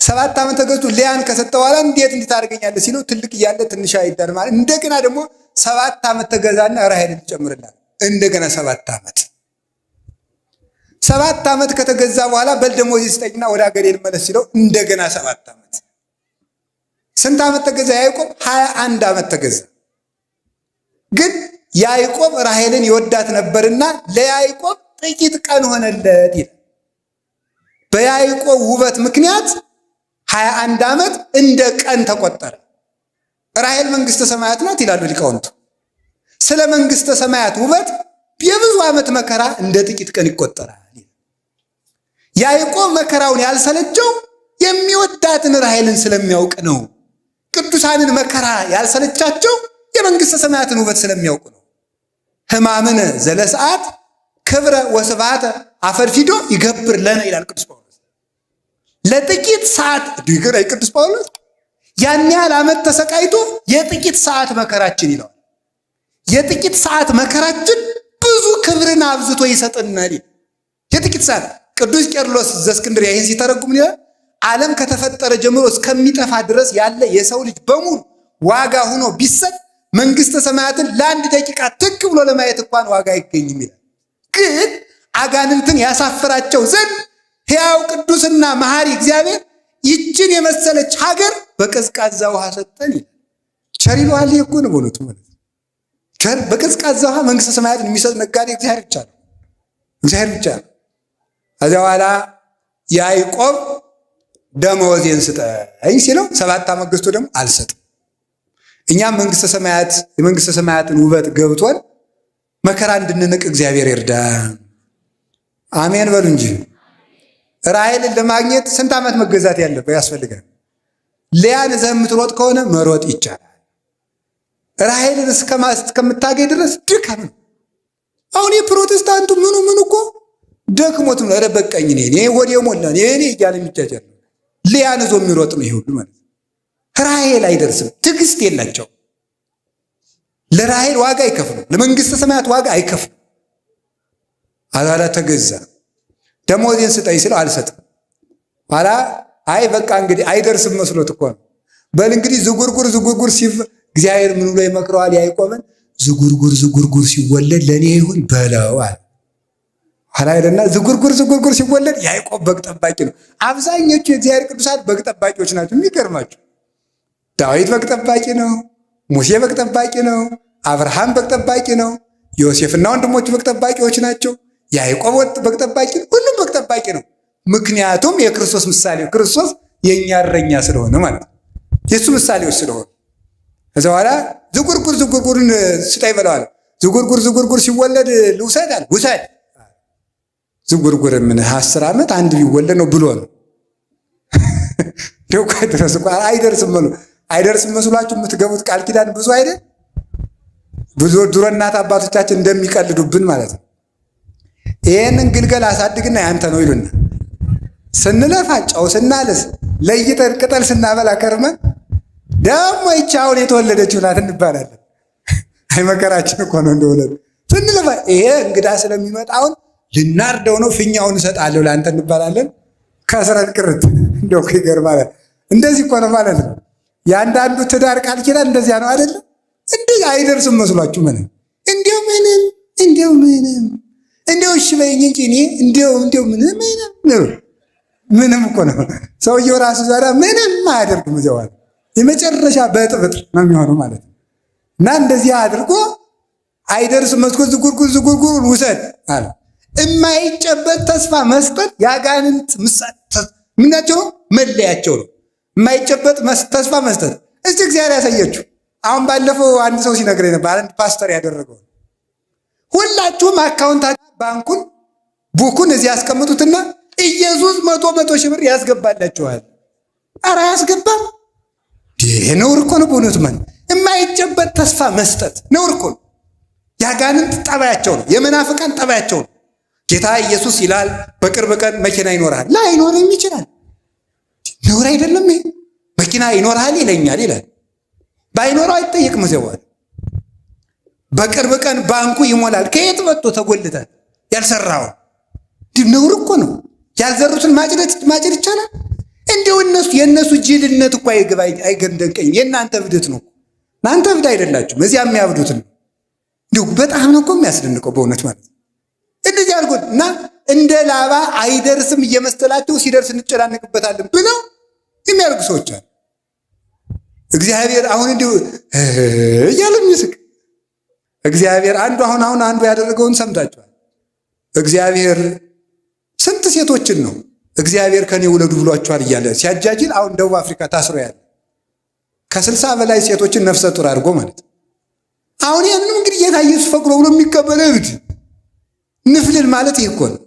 7 ዓመት ተገዝቶ ልያን ከሰጠው በኋላ እንዴት ታደርገኛለህ ሲለው ትልቅ እያለ ትንሽ አይዳር ማለት እንደገና ደግሞ 7 ዓመት ተገዛና ራሔልን ትጨምርላል። እንደገና 7 ዓመት 7 ዓመት ከተገዛ በኋላ በል ደሞዝ ይስጠኝና ወደ ሀገሬ ልመለስ ሲለው እንደገና 7 ዓመት። ስንት ዓመት ተገዛ ያዕቆብ? 21 ዓመት ተገዛ። ግን ያዕቆብ ራሔልን ይወዳት ነበርና ለያዕቆብ ጥቂት ቀን ሆነለት ይላል። በያዕቆብ ውበት ምክንያት 21 ዓመት እንደ ቀን ተቆጠረ። ራሔል መንግስተ ሰማያት ናት ይላሉ ሊቃውንቱ። ስለ መንግስተ ሰማያት ውበት የብዙ ዓመት መከራ እንደ ጥቂት ቀን ይቆጠራል። ያዕቆብ መከራውን ያልሰለቸው የሚወዳትን ራሔልን ስለሚያውቅ ነው። ቅዱሳንን መከራ ያልሰለቻቸው የመንግስተ ሰማያትን ውበት ስለሚያውቁ ነው። ሕማምን ዘለሰዓት ክብረ ወስብሐተ አፈድፊዶ ይገብር ለነ ይላል ቅዱስ ጳውሎስ። ለጥቂት ሰዓት ዲግራይ ቅዱስ ጳውሎስ ያን ያህል ዓመት ተሰቃይቶ የጥቂት ሰዓት መከራችን ይለዋል። የጥቂት ሰዓት መከራችን ብዙ ክብርን አብዝቶ ይሰጥናል። የጥቂት ሰዓት ቅዱስ ቄርሎስ ዘእስክንድርያ ይህን ሲተረጉም ይላል ዓለም ከተፈጠረ ጀምሮ እስከሚጠፋ ድረስ ያለ የሰው ልጅ በሙሉ ዋጋ ሆኖ ቢሰጥ መንግስተ ሰማያትን ለአንድ ደቂቃ ትክ ብሎ ለማየት እንኳን ዋጋ አይገኝም ይላል። ግን አጋንንትን ያሳፍራቸው ዘንድ ሕያው ቅዱስና መሐሪ እግዚአብሔር ይችን የመሰለች ሀገር በቀዝቃዛ ውሃ ሰጠን ይላል። ቸር ይለዋል እኮ ነው በእውነቱ ማለት ነው። ቸር በቀዝቃዛ ውሃ መንግስተ ሰማያትን የሚሰጥ ነጋዴ እግዚአብሔር ብቻ ነው። እግዚአብሔር ብቻ ነው። ከዚያ በኋላ ያዕቆብ ደመወዜን ስጠኝ ሲለው 7 ዓመት ገዝቶ ደግሞ አልሰጥም። እኛም መንግስተ ሰማያት የመንግስተ ሰማያትን ውበት ገብቶን መከራ እንድንንቅ እግዚአብሔር ይርዳን። አሜን በሉ እንጂ። ራሔልን ለማግኘት ስንት ዓመት መገዛት ያስፈልጋል? ልያን እዛ የምትሮጥ ከሆነ መሮጥ ይቻላል። ራሔልን እስከምታገኝ ድረስ ድካም ነው። አሁን የፕሮቴስታንቱ ምኑ እኮ ደክሞት ነው። ኧረ በቃኝ እኔ ወዲያ ሞላ እኔ እያለ የሚጃጃል ነው። ልያን ይዞ የሚሮጥ ነው ይሄ ሁሉ ማለት ነው። ራሔል አይደርስም። ትዕግስት የላቸው። ለራሔል ዋጋ አይከፍሉም። ለመንግስተ ሰማያት ዋጋ አይከፍሉም። አላላ ተገዛ። ደሞዜን ስጠኝ ስለው አልሰጥም። ኋላ አይ በቃ እንግዲህ አይደርስም መስሎት እኮ ነው። በል እንግዲህ ዝጉርጉር እግዚአብሔር ምን ብሎ ይመክረዋል ያዕቆብን? ዝጉርጉር ሲወለድ ለእኔ ይሁን በለው አለ። ኋላ ሄደና ዝጉርጉር ሲወለድ ያዕቆብ በግ ጠባቂ ነው። አብዛኞቹ የእግዚአብሔር ቅዱሳት በግ ጠባቂዎች ናቸው። የሚገርማቸው ዳዊት በግ ጠባቂ ነው። ሙሴ በግ ጠባቂ ነው። አብርሃም በግ ጠባቂ ነው። ዮሴፍና ወንድሞቹ በግ ጠባቂዎች ናቸው። ያዕቆብ በግ ጠባቂ ነው። ሁሉም በግ ጠባቂ ነው። ምክንያቱም የክርስቶስ ምሳሌ ክርስቶስ የእኛ እረኛ ስለሆነ ማለት ነው። የእሱ ምሳሌዎች ስለሆነ ከዛ በኋላ ዝጉርጉርን ስጠኝ በለዋል። ዝጉርጉር ሲወለድ ልውሰድ አለ። ውሰድ ዝጉርጉር ምን 10 ዓመት አንድ ቢወለድ ነው ብሎ ነው። ደው ድረስ አይደርስም መስሏችሁ የምትገቡት ቃል ኪዳን ብዙ አይደል? ብዙ ድሮ እናት አባቶቻችን እንደሚቀልዱብን ማለት ነው። ይሄንን ግልገል አሳድግና ያንተ ነው ይሉና ስንለፋ ጨው ስናልስ ለይተን ቅጠል ስናበላ ከርመን ደግሞ ይቻውን የተወለደችው ናት እንባላለን። አይ መከራችን እኮ ነው እንደወለድ ስንለፋ ይሄ እንግዳ ስለሚመጣውን ልናርደው ነው ፊኛውን እሰጣለሁ ለአንተ እንባላለን። ከስረን ቅርት እንደው ይገርማል። እንደዚህ እኮ ነው ማለት ነው። ያንዳንዱ ትዳር ቃል ኪዳን እንደዚያ ነው አይደል? እንዴ አይደርስም መስሏችሁ ምንም እንደው እሺ በይኝ እንጂ እኔ እንደው ምንም እኮ ነው። ሰውየው ራሱ ዛሬ ምንም አያደርግም። ዘዋል የመጨረሻ በጥብጥ ነው የሚሆነው ማለት ነው። እና እንደዚህ አድርጎ አይደርስም መስኮት ዝጉርጉር ውሰድ አለ። የማይጨበጥ ተስፋ መስጠት ያጋንንት ምናቸው መለያቸው ነው። የማይጨበጥ ተስፋ መስጠት እስቲ እግዚአብሔር ያሳያችሁ። አሁን ባለፈው አንድ ሰው ሲነግረኝ ነበር፣ አንድ ፓስተር ያደረገው ሁላችሁም አካውንታችሁ ባንኩን ቡኩን እዚህ ያስቀምጡትና ኢየሱስ መቶ ሺህ ብር ያስገባላችኋል። ኧረ ያስገባም ነውር እኮ ነው በእውነቱ። ማለት የማይጨበጥ ተስፋ መስጠት ነውር እኮ ነው። ያጋንንት ጠባያቸው ነው፣ የመናፍቃን ጠባያቸው ነው። ጌታ ኢየሱስ ይላል በቅርብ ቀን መኪና ይኖርሃል። ላይኖርም ይችላል። ነውር አይደለም ይሄ። መኪና ይኖርሃል ይለኛል ይላል። ባይኖረው አይጠየቅም። ዘዋል በቅርብ ቀን ባንኩ ይሞላል። ከየት መጥቶ ተጎልታል ያልሰራው? ነውር እኮ ነው። ያልዘሩትን ማጭድ ይቻላል? እንደው የእነሱ ጅልነት እኮ አይገንደንቀኝም። የእናንተ እብደት ነው። እናንተ እብድ አይደላችሁም። እዚያ የሚያብዱት ነው። እንዲሁ በጣም ነው እኮ የሚያስደንቀው በእውነት ማለት ነው። እንደዚህ አድርጎት እና እንደ ላባ አይደርስም እየመሰላቸው ሲደርስ እንጨናነቅበታለን ብለው የሚያደርጉ ሰዎች አሉ። እግዚአብሔር አሁን እንዲሁ እያለ የሚስቅ እግዚአብሔር አሁን አንዱ ያደረገውን ሰምታችኋል። እግዚአብሔር ስንት ሴቶችን ነው እግዚአብሔር ከኔ ውለዱ ብሏቸዋል እያለ ሲያጃጅል አሁን ደቡብ አፍሪካ ታስሮ ያለ ከ60 በላይ ሴቶችን ነፍሰ ጡር አድርጎ ማለት ነው። አሁን ያንንም እንግዲህ ጌታ ኢየሱስ ፈቅዶ ብሎ የሚቀበለው እብድ ንፍልል ማለት ይህ እኮ ነው።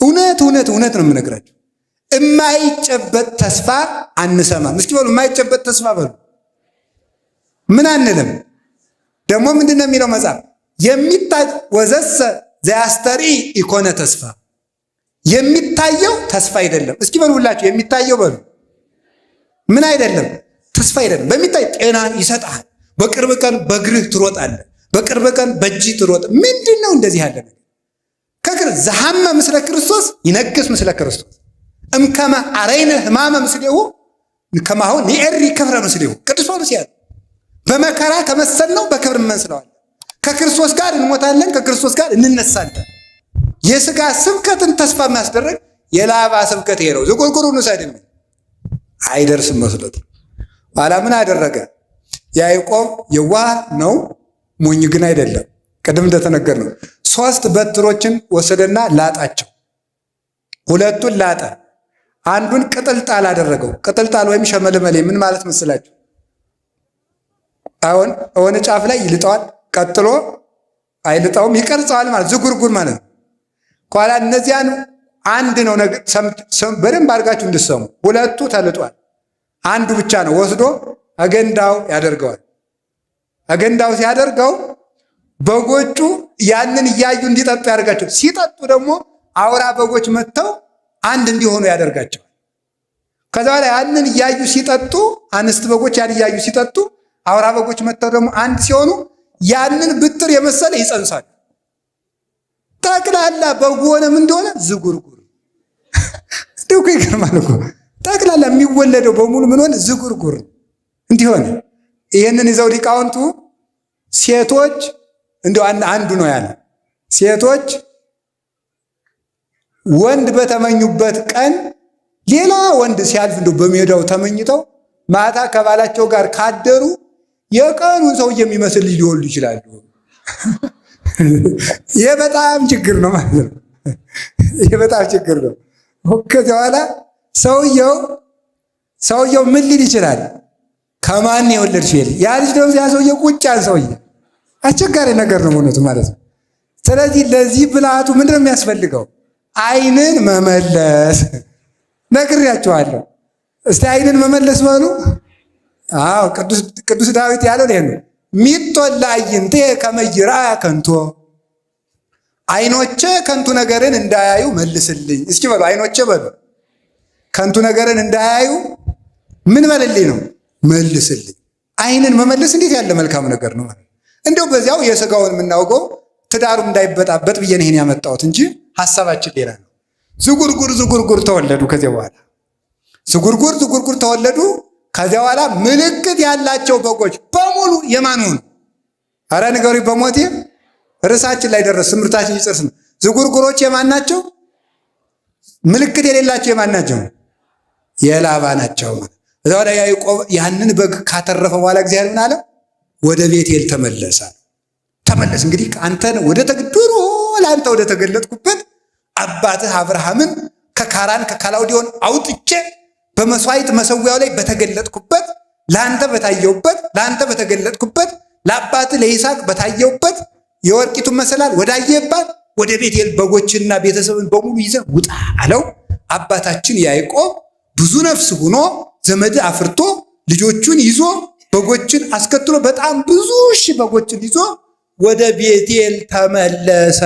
እውነት ነው የምነግራቸው። የማይጨበጥ ተስፋ አንሰማም። እስኪ በሉ የማይጨበጥ ተስፋ በሉ። ምን አንልም። ደግሞ ምንድን ነው የሚለው መጽሐፍ? የሚታይ ወዘሰ ዘያስተሪ ኢኮነ ተስፋ። የሚታየው ተስፋ አይደለም። እስኪ በሉ ሁላችሁ የሚታየው በሉ። ምን አይደለም? ተስፋ አይደለም። በሚታይ ጤና ይሰጣል። በቅርብ ቀን በእግርህ ትሮጣለህ። በቅርብ ቀን በእጅህ ትሮጣለህ። ምንድን ነው እንደዚህ ያለ ነገር? ዘሐመ ምስለ ክርስቶስ ይነግስ ምስለ ክርስቶስ እምከመ አረይነ ሕማመ ምስሌሁ ከማሁ ኒዕሪ ክብረ ምስሌሁ። ቅዱስ ጳውሎስ ያለ በመከራ ከመሰልነው በክብር እንመስለዋለን። ከክርስቶስ ጋር እንሞታለን፣ ከክርስቶስ ጋር እንነሳለን። የሥጋ ስብከትን ተስፋ የሚያስደረግ የላባ ስብከት ይሄ ነው። ዝቁርቁሩን ውሰድም አይደርስም መስሎት ኋላ ምን አደረገ? ያዕቆብ የዋህ ነው፣ ሞኝ ግን አይደለም። ቅድም እንደተነገር ነው 3 በትሮችን ወሰደና ላጣቸው። 2ቱን ላጠ፣ አንዱን ቅጥልጣል አደረገው። ቅጥልጣል ወይም ሸመልመሌ ምን ማለት መስላችሁ? አሁን የሆነ ጫፍ ላይ ይልጠዋል፣ ቀጥሎ አይልጠውም፣ ይቀርጸዋል ማለት ዝጉርጉር ማለት ነው። ኋላ እነዚያን አንድ ነው በደንብ አድርጋችሁ እንድሰሙ። 2ቱ ተልጧል፣ አንዱ ብቻ ነው ወስዶ አገንዳው ያደርገዋል። አገንዳው ሲያደርገው በጎቹ ያንን እያዩ እንዲጠጡ ያደርጋቸው። ሲጠጡ ደግሞ አውራ በጎች መጥተው አንድ እንዲሆኑ ያደርጋቸዋል። ከዛ በኋላ ያንን እያዩ ሲጠጡ አንስት በጎች ያን እያዩ ሲጠጡ አውራ በጎች መጥተው ደግሞ አንድ ሲሆኑ ያንን ብትር የመሰለ ይጸንሳል። ጠቅላላ በጉ ሆነም እንደሆነ ዝጉርጉር። እንደው ይገርማል እኮ ጠቅላላ የሚወለደው በሙሉ ምን ሆነ? ዝጉርጉር እንዲሆነ። ይህንን ይዘው ሊቃውንቱ ሴቶች እንደው አንዱ ነው ያለ ሴቶች ወንድ በተመኙበት ቀን ሌላ ወንድ ሲያልፍ እንደው በሜዳው ተመኝተው ማታ ከባላቸው ጋር ካደሩ የቀኑን ሰው የሚመስል ልጅ ሊወልዱ ይችላሉ። ይሄ በጣም ችግር ነው ማለት ነው። ይሄ በጣም ችግር ነው። ከዚያ በኋላ ሰውየው ምን ሊል ይችላል? ከማን የወለድሽ ይል ያ ልጅ ደግሞ ያ ሰውየው ቁጭ ያለ ሰውዬ አስቸጋሪ ነገር ነው እውነቱ ማለት ነው። ስለዚህ ለዚህ ብልሃቱ ምንድን ነው የሚያስፈልገው? ዓይንን መመለስ ነግሬያቸዋለሁ። እስቲ ዓይንን መመለስ በሉ። አዎ ቅዱስ ዳዊት ያለው ይሄ ነው። ሚጦላ አይንቴ ከመይራ ከንቶ፣ ዓይኖቼ ከንቱ ነገርን እንዳያዩ መልስልኝ። እስኪ በሉ ዓይኖቼ በሉ ከንቱ ነገርን እንዳያዩ ምን በልልኝ ነው? መልስልኝ። ዓይንን መመለስ እንዴት ያለ መልካም ነገር ነው ማለት። እንደው በዚያው የሥጋውን የምናውቀው ትዳሩ እንዳይበጣበጥ ብዬ ነው ይሄን ያመጣሁት እንጂ ሐሳባችን ሌላ ነው። ዝጉርጉር ተወለዱ። ከዚያ በኋላ ዝጉርጉር ተወለዱ። ከዚያ በኋላ ምልክት ያላቸው በጎች በሙሉ የማን ሆኑ? አረ ንገሩኝ በሞቴ ርዕሳችን ላይ ደረስ። ትምህርታችን ይጨርስ ነው። ዝጉርጉሮች የማን ናቸው? ምልክት የሌላቸው የማን ናቸው? የላባ ናቸው። እዛ ወደ ያዕቆብ ያንን በግ ካተረፈ በኋላ እግዚአብሔር ምን አለ? ወደ ቤቴል ተመለሰ። ተመለስ እንግዲህ አንተን ወደ ተግድሮ ለአንተ ወደ ተገለጥኩበት አባትህ አብርሃምን ከካራን ከካላውዲዮን አውጥቼ በመስዋዕት መሰዊያው ላይ በተገለጥኩበት ለአንተ በታየውበት ለአንተ በተገለጥኩበት ለአባትህ ለይስሐቅ በታየውበት የወርቂቱን መሰላል ወዳየባት ወደ ቤቴል በጎችና ቤተሰብን በሙሉ ይዘህ ውጣ አለው። አባታችን ያዕቆብ ብዙ ነፍስ ሆኖ ዘመድ አፍርቶ ልጆቹን ይዞ በጎችን አስከትሎ በጣም ብዙ ሺህ በጎችን ይዞ ወደ ቤቴል ተመለሰ።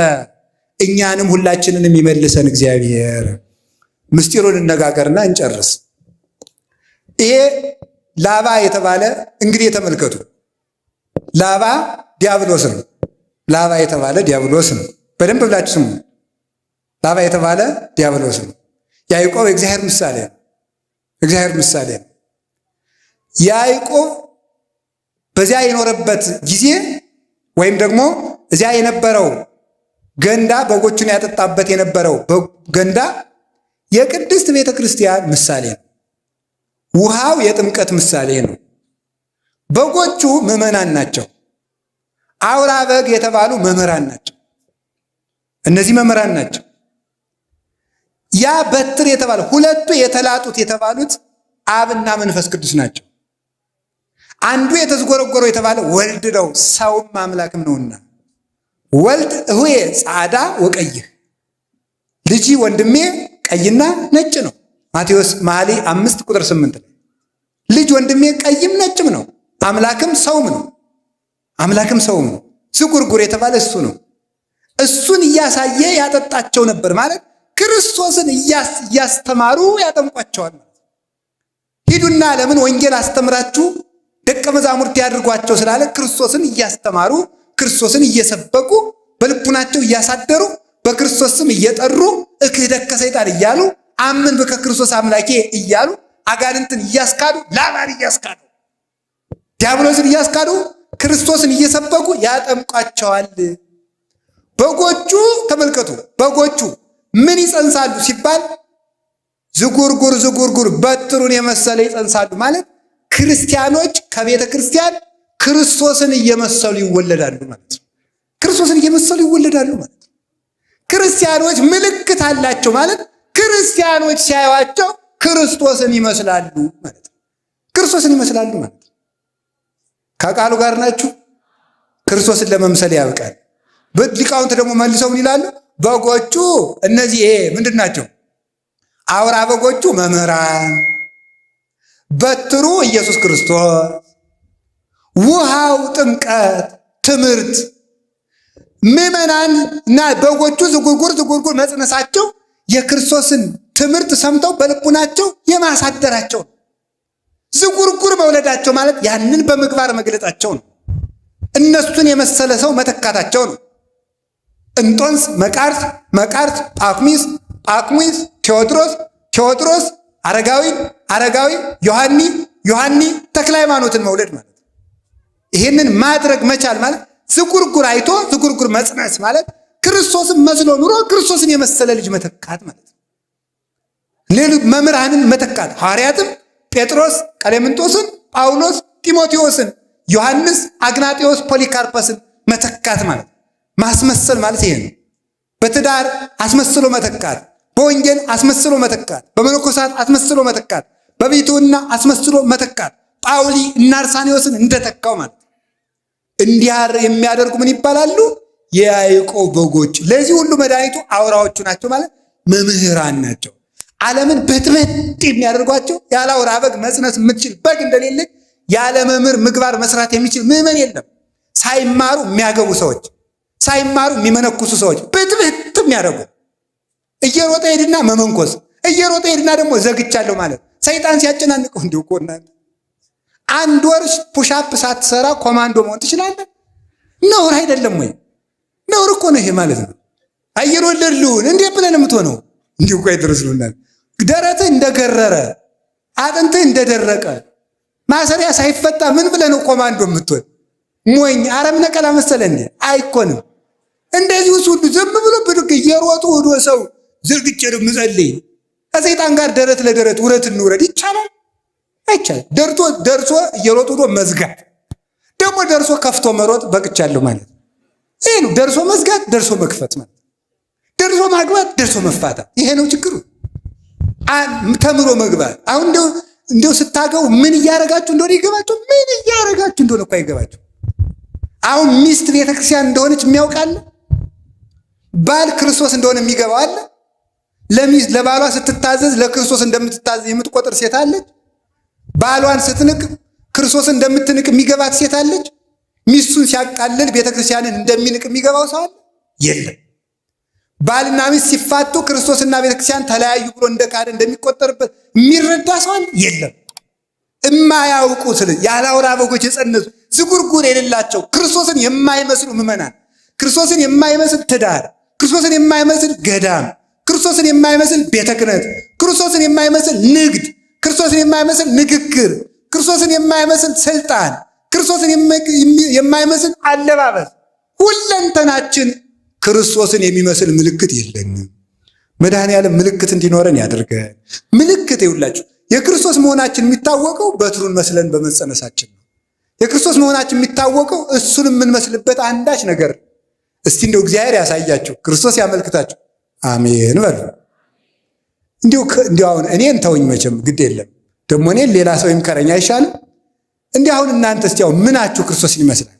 እኛንም ሁላችንን የሚመልሰን እግዚአብሔር። ምስጢሩን እነጋገርና እንጨርስ። ይሄ ላባ የተባለ እንግዲህ የተመልከቱ፣ ላባ ዲያብሎስ ነው። ላባ የተባለ ዲያብሎስ ነው። በደንብ ብላችሁ ስሙ። ላባ የተባለ ዲያብሎስ ነው። ያዕቆብ የእግዚአብሔር ምሳሌ ነው። እግዚአብሔር ምሳሌ ነው። ያዕቆብ በዚያ የኖረበት ጊዜ ወይም ደግሞ እዚያ የነበረው ገንዳ በጎቹን ያጠጣበት የነበረው ገንዳ የቅድስት ቤተ ክርስቲያን ምሳሌ ነው። ውሃው የጥምቀት ምሳሌ ነው። በጎቹ ምዕመናን ናቸው። አውራ በግ የተባሉ መምህራን ናቸው። እነዚህ መምህራን ናቸው። ያ በትር የተባለ ሁለቱ የተላጡት የተባሉት አብና መንፈስ ቅዱስ ናቸው። አንዱ የተዝጎረጎረው የተባለ ወልድ ነው፣ ሰውም አምላክም ነውና ወልድ እሁዬ ጻዕዳ ወቀይህ፣ ልጅ ወንድሜ ቀይና ነጭ ነው። ማቴዎስ መኃልየ 5:8 ላይ ልጅ ወንድሜ ቀይም ነጭም ነው፣ አምላክም ሰውም ነው። አምላክም ሰውም ነው። ዝጉርጉር የተባለ እሱ ነው። እሱን እያሳየ ያጠጣቸው ነበር ማለት ክርስቶስን እያስተማሩ ያጠምቋቸዋል። ሂዱና ዓለምን ወንጌል አስተምራችሁ ደቀ መዛሙርት ያድርጓቸው ስላለ ክርስቶስን እያስተማሩ ክርስቶስን እየሰበኩ በልቡናቸው እያሳደሩ በክርስቶስ ስም እየጠሩ እክህደከ ሰይጣን እያሉ አምን በከ ክርስቶስ አምላኬ እያሉ አጋንንትን እያስካዱ ላባን እያስካዱ ዲያብሎስን እያስካዱ ክርስቶስን እየሰበኩ ያጠምቋቸዋል። በጎቹ ተመልከቱ፣ በጎቹ ምን ይጸንሳሉ ሲባል ዝጉርጉር በትሩን የመሰለ ይጸንሳሉ ማለት ክርስቲያኖች ከቤተ ክርስቲያን ክርስቶስን እየመሰሉ ይወለዳሉ ማለት ነው። ክርስቶስን እየመሰሉ ይወለዳሉ ማለት ነው። ክርስቲያኖች ምልክት አላቸው ማለት ክርስቲያኖች ሲያዩዋቸው ክርስቶስን ይመስላሉ ማለት ነው። ክርስቶስን ይመስላሉ ማለት ነው። ከቃሉ ጋር ናችሁ። ክርስቶስን ለመምሰል ያብቃል። ሊቃውንት ደግሞ መልሰው ምን ይላሉ? በጎቹ እነዚህ ምንድን ናቸው? አውራ በጎቹ መምህራን፣ በትሩ ኢየሱስ ክርስቶስ፣ ውሃው ጥምቀት ትምህርት፣ ምዕመናን እና በጎቹ ዝጉርጉር መጽነሳቸው የክርስቶስን ትምህርት ሰምተው በልቡናቸው የማሳደራቸው ነው። ዝጉርጉር መውለዳቸው ማለት ያንን በምግባር መግለጣቸው ነው። እነሱን የመሰለ ሰው መተካታቸው ነው። እንጦንስ፣ መቃርስ፣ ጳኩሚስ፣ ቴዎድሮስ፣ አረጋዊ፣ ዮሐኒ፣ ተክለ ሃይማኖትን መውለድ ማለት ነው። ይሄንን ማድረግ መቻል ማለት ዝጉርጉር አይቶ ዝጉርጉር መጽነስ ማለት ክርስቶስን መስሎ ኑሮ ክርስቶስን የመሰለ ልጅ መተካት ማለት ነው። ሌሎች መምህራንን መተካት ሐዋርያትም ጴጥሮስ ቀሌምንጦስን፣ ጳውሎስ ጢሞቴዎስን፣ ዮሐንስ አግናጤዎስ ፖሊካርፐስን መተካት ማለት ማስመሰል ማለት ይሄ ነው። በትዳር አስመስሎ መተካት፣ በወንጌል አስመስሎ መተካት፣ በመነኮሳት አስመስሎ መተካት፣ በቤቱና አስመስሎ መተካት ጳውሊ እና አርሳኔዎስን እንደተካው ማለት እንዲያር የሚያደርጉ ምን ይባላሉ? የያዕቆብ በጎች። ለዚህ ሁሉ መድኃኒቱ አውራዎቹ ናቸው ማለት መምህራን ናቸው። ዓለምን በጥበጥ የሚያደርጓቸው ያለ አውራ በግ መጽነስ የምትችል በግ እንደሌለች ያለ መምህር ምግባር መስራት የሚችል ምዕመን የለም። ሳይማሩ የሚያገቡ ሰዎች፣ ሳይማሩ የሚመነኩሱ ሰዎች በጥበጥ የሚያደርጉ እየሮጠ ሄድና መመንኮስ፣ እየሮጠ ሄድና ደግሞ ዘግቻለሁ ማለት ሰይጣን ሲያጨናንቀው እንዲሁ እኮ እናንተ አንድ ወር ፑሻፕ ሳትሰራ ኮማንዶ መሆን ትችላለህ? ነውር አይደለም ወይ? ነውር እኮ ነው ይሄ ማለት ነው። አየር ወለድልውን እንዴት ብለን የምትሆነው እንዲሁ እኮ አይደርስሉናል። ደረትህ እንደገረረ አጥንትህ እንደደረቀ ማሰሪያ ሳይፈታ ምን ብለህ ነው ኮማንዶ የምትሆን? ሞኝ አረም ነቀላ መሰለ እንዴ? አይኮንም። እንደዚህ ሁሉ ዝም ብሎ ብድግ እየሮጡ ወዶ ሰው ዝርግቼ ነው የምጸልይ ከሰይጣን ጋር ደረት ለደረት ውረት እንውረድ ይቻላል? አይቻልም። ደርሶ እየሮጡ ወዶ መዝጋት ደግሞ ደርሶ ከፍቶ መሮጥ በቅቻለሁ ማለት ይሄ ነው። ደርሶ መዝጋት፣ ደርሶ መክፈት ማለት ደርሶ ማግባት፣ ደርሶ መፋታት። ይሄ ነው ችግሩ። ተምሮ መግባት። አሁን እንደው ስታገቡ ምን እያረጋችሁ እንደሆነ ይገባችሁ? ምን እያረጋችሁ እንደሆነ እኮ አይገባችሁ። አሁን ሚስት ቤተክርስቲያን እንደሆነች የሚያውቃለ? ባል ክርስቶስ እንደሆነ የሚገባው አለ? ለባሏ ስትታዘዝ ለክርስቶስ እንደምትታዘዝ የምትቆጥር ሴት አለች? ባሏን ስትንቅ ክርስቶስ እንደምትንቅ የሚገባት ሴት አለች? ሚስቱን ሲያቃልል ቤተክርስቲያንን እንደሚንቅ የሚገባው ሰው አለ? የለም። ባልና ሚስት ሲፋቱ ክርስቶስና ቤተክርስቲያን ተለያዩ ብሎ እንደ ቃል እንደሚቆጠርበት የሚረዳ ሰው አለ? የለም። እማያውቁ ያለ አውራ በጎች የጸነሱ ዝጉርጉር የሌላቸው ክርስቶስን የማይመስሉ ምዕመናን፣ ክርስቶስን የማይመስል ትዳር፣ ክርስቶስን የማይመስል ገዳም፣ ክርስቶስን የማይመስል ቤተ ክህነት፣ ክርስቶስን የማይመስል ንግድ፣ ክርስቶስን የማይመስል ንግግር፣ ክርስቶስን የማይመስል ስልጣን፣ ክርስቶስን የማይመስል አለባበስ፣ ሁለንተናችን ክርስቶስን የሚመስል ምልክት የለንም። መድኃኔዓለም ምልክት እንዲኖረን ያደርገን። ምልክት ይውላችሁ የክርስቶስ መሆናችን የሚታወቀው በትሩን መስለን በመጸነሳችን ነው። የክርስቶስ መሆናችን የሚታወቀው እሱን የምንመስልበት አንዳች ነገር። እስቲ እንደው እግዚአብሔር ያሳያችሁ፣ ክርስቶስ ያመልክታችሁ። አሜን በሉ። እንዲሁ አሁን እኔን ተውኝ፣ መቼም ግድ የለም ደግሞ እኔን ሌላ ሰው ይምከረኝ አይሻልም? እንዲህ አሁን እናንተ እስቲ አሁን ምናችሁ ክርስቶስን ይመስላል?